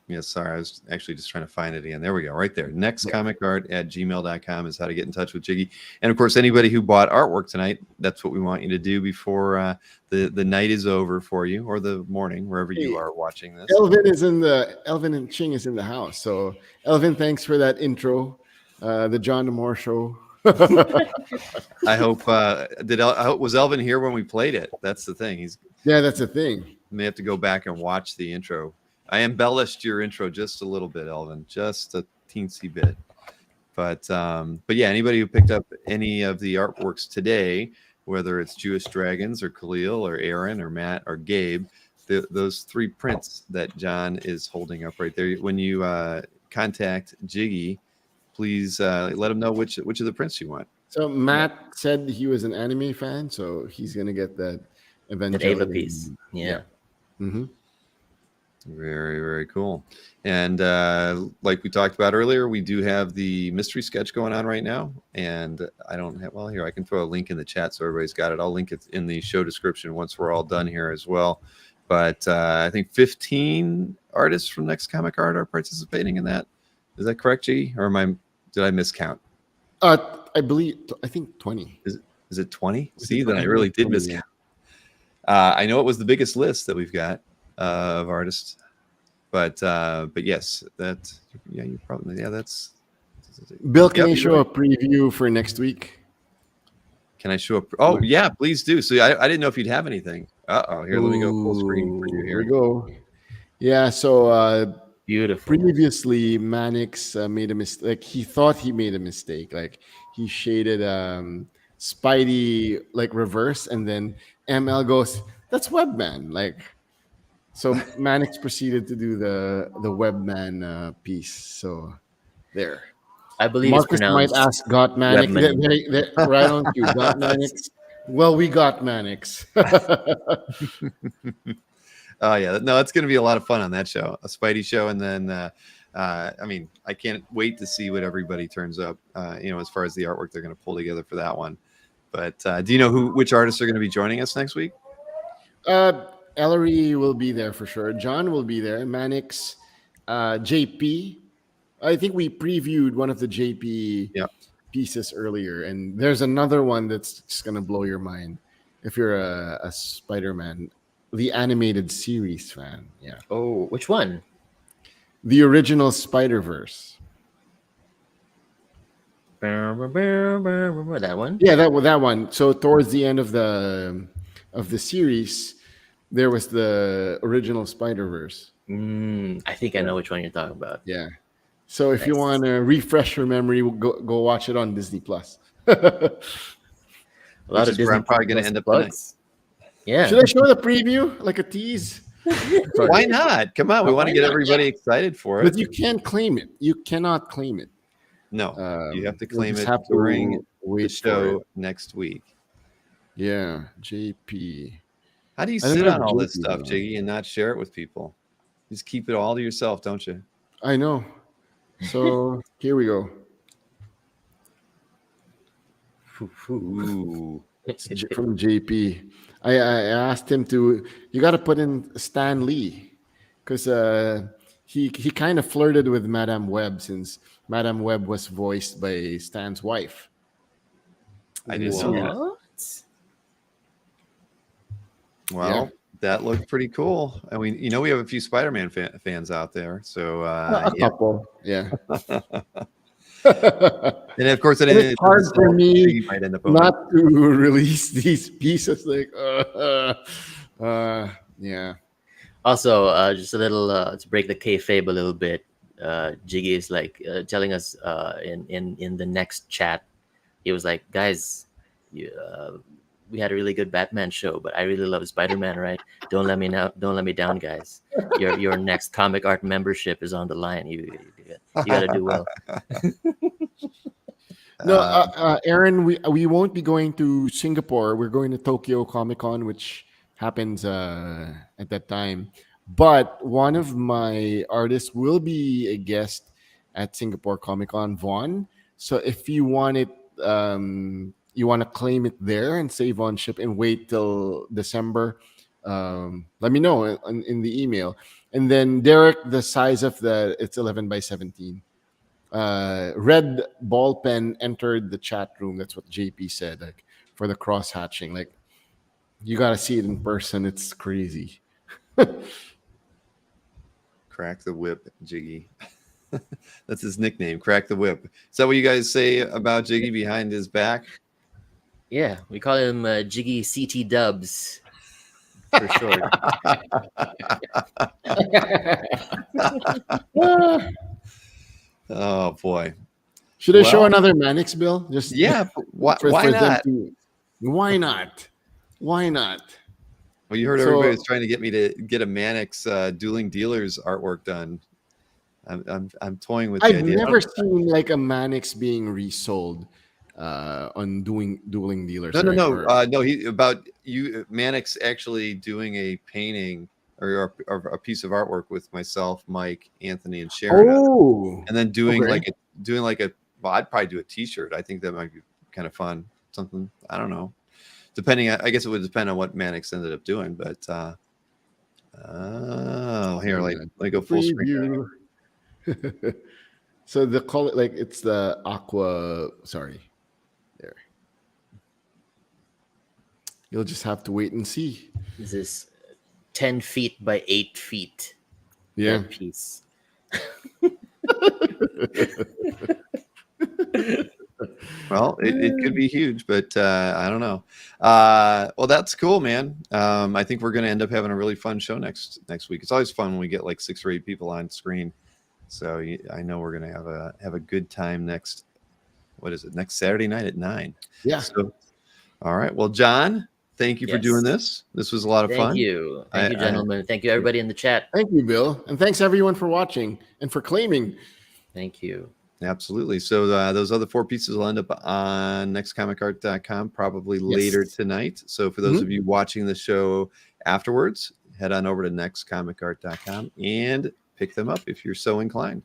Yes, sorry. I was actually just trying to find it again. There we go. Right there. Nextcomicart@gmail.com is how to get in touch with Jiggy. And of course, anybody who bought artwork tonight, that's what we want you to do before the night is over for you, or the morning, wherever you are watching this. Elvin and Ching is in the house. So Elvin, thanks for that intro. The John Amor show. I hope was Elvin here when we played it? That's the thing. That's the thing. You may have to go back and watch the intro. I embellished your intro just a little bit, Elvin, just a teensy bit. But yeah, anybody who picked up any of the artworks today, whether it's Jewish Dragons or Khalil or Aaron or Matt or Gabe, those three prints that John is holding up right there. When you contact Jiggy, please let him know which of the prints you want. So Matt said he was an anime fan, so he's gonna get that Ava piece. Yeah. Mm-hmm. Very, very cool. And like we talked about earlier, we do have the mystery sketch going on right now. And I don't have, here, I can throw a link in the chat so everybody's got it. I'll link it in the show description once we're all done here as well. But I think 15 artists from Next Comic Art are participating in that. Is that correct, G? Or did I miscount? I think 20. Is it 20? See, then I really did miscount. I know it was the biggest list that we've got of artists, but yes, you probably that's. Bill, can you show a preview for next week? Can I show up? Oh yeah, please do. So I didn't know if you'd have anything. Here, let me go full screen for you. Here we go. Yeah, so beautiful. Previously, Mannix made a mistake. Like, he thought he made a mistake. Like, he shaded Spidey like reverse, and then ML goes, "That's Webman." Like. So Mannix proceeded to do the Webman piece. So there. I believe Marcus it's pronounced might ask, "Got Mannix?" Right on cue. Got Mannix? Well, we got Mannix. Oh yeah, no, it's going to be a lot of fun on that show, a Spidey show, and then I can't wait to see what everybody turns up. As far as the artwork they're going to pull together for that one. But do you know which artists are going to be joining us next week? Ellery will be there for sure. John will be there. Mannix, JP. I think we previewed one of the JP pieces earlier, and there's another one that's just gonna blow your mind if you're a Spider-Man, the animated series fan. Yeah. Oh, which one? The original Spider-Verse. That one? Yeah, that one. So towards the end of the series, there was the original Spider-Verse. I think I know which one you're talking about. Yeah. So if you want to refresh your memory, go watch it on Disney Plus. A lot of Disney. I'm probably going to end up plugs. Yeah. Should I show the preview like a tease? Why not? Come on, we want to get everybody excited for it. But you can't claim it. You cannot claim it. No, you have to claim it during the show next week. Yeah, JP. How do you sit on all this stuff, Jiggy, and not share it with people? You just keep it all to yourself, don't you? I know. So here we go. Ooh. From JP. I asked him you got to put in Stan Lee, because he kind of flirted with Madame Web, since Madame Web was voiced by Stan's wife. I didn't know that. Well, that looked pretty cool. I mean, we have a few Spider-Man fans out there, so A couple, yeah. And of course, And it's hard for me you might end up not to release these pieces. Like, yeah. Also, just a little to break the kayfabe a little bit. Jiggy is like telling us in the next chat. He was like, "Guys, we had a really good Batman show, but I really love Spider-Man. Right? Don't let me down, guys. Your next comic art membership is on the line. You got to do well." No, Aaron, we won't be going to Singapore. We're going to Tokyo Comic Con, which happens at that time. But one of my artists will be a guest at Singapore Comic Con, Vaughn. So if you want it, you want to claim it there and save on ship and wait till December, let me know in the email. And then Derek, the size of it's 11 by 17. Red ball pen entered the chat room. That's what JP said, like for the cross hatching. Like, you gotta see it in person. It's crazy. Crack the whip, Jiggy. That's his nickname, Crack the Whip. Is that what you guys say about Jiggy behind his back? Yeah, we call him Jiggy CT Dubs for short. Oh boy. Should I show another Mannix, Bill? Just yeah. Why not? Why not? Why not? Well, you heard everybody was trying to get me to get a Mannix Dueling Dealers artwork done. I'm toying with the idea. I've never seen like a Mannix being resold on Dueling Dealers. No. He about you Mannix actually doing a painting or a piece of artwork with myself, Mike, Anthony, and Sharon. Oh, and then doing like a. Well, I'd probably do a T-shirt. I think that might be kind of fun. Something, I don't know. Depending, I guess it would depend on what Mannix ended up doing. But here, let me go full screen. So the color, like it's the aqua. Sorry, there. You'll just have to wait and see. This is 10 feet by 8 feet. Yeah, piece. Well, it could be huge, but I don't know. Well, that's cool, man. I think we're going to end up having a really fun show next week. It's always fun when we get like 6 or 8 people on screen. So I know we're going to have a good time next Saturday night at 9. Yeah. So, all right. Well, John, thank you for doing this. This was a lot of fun. Thank you, gentlemen. Thank you, everybody in the chat. Thank you, Bill, and thanks everyone for watching and for claiming. Thank you. Absolutely. So those other 4 pieces will end up on nextcomicart.com probably later tonight. So for those of you watching the show afterwards, head on over to nextcomicart.com and pick them up if you're so inclined.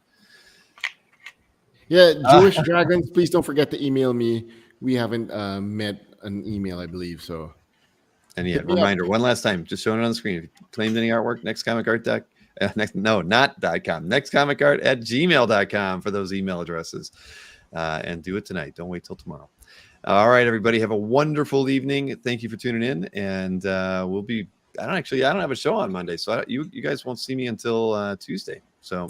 Yeah, Jewish Dragons, please don't forget to email me. We haven't met an email, I believe. So, and reminder, one last time, just showing it on the screen. If you claimed any artwork, nextcomicart.com. nextcomicart@gmail.com for those email addresses, and do it tonight. Don't wait till tomorrow. All right, everybody, have a wonderful evening. Thank you for tuning in, and we'll be. I don't have a show on Monday, so you guys won't see me until Tuesday. So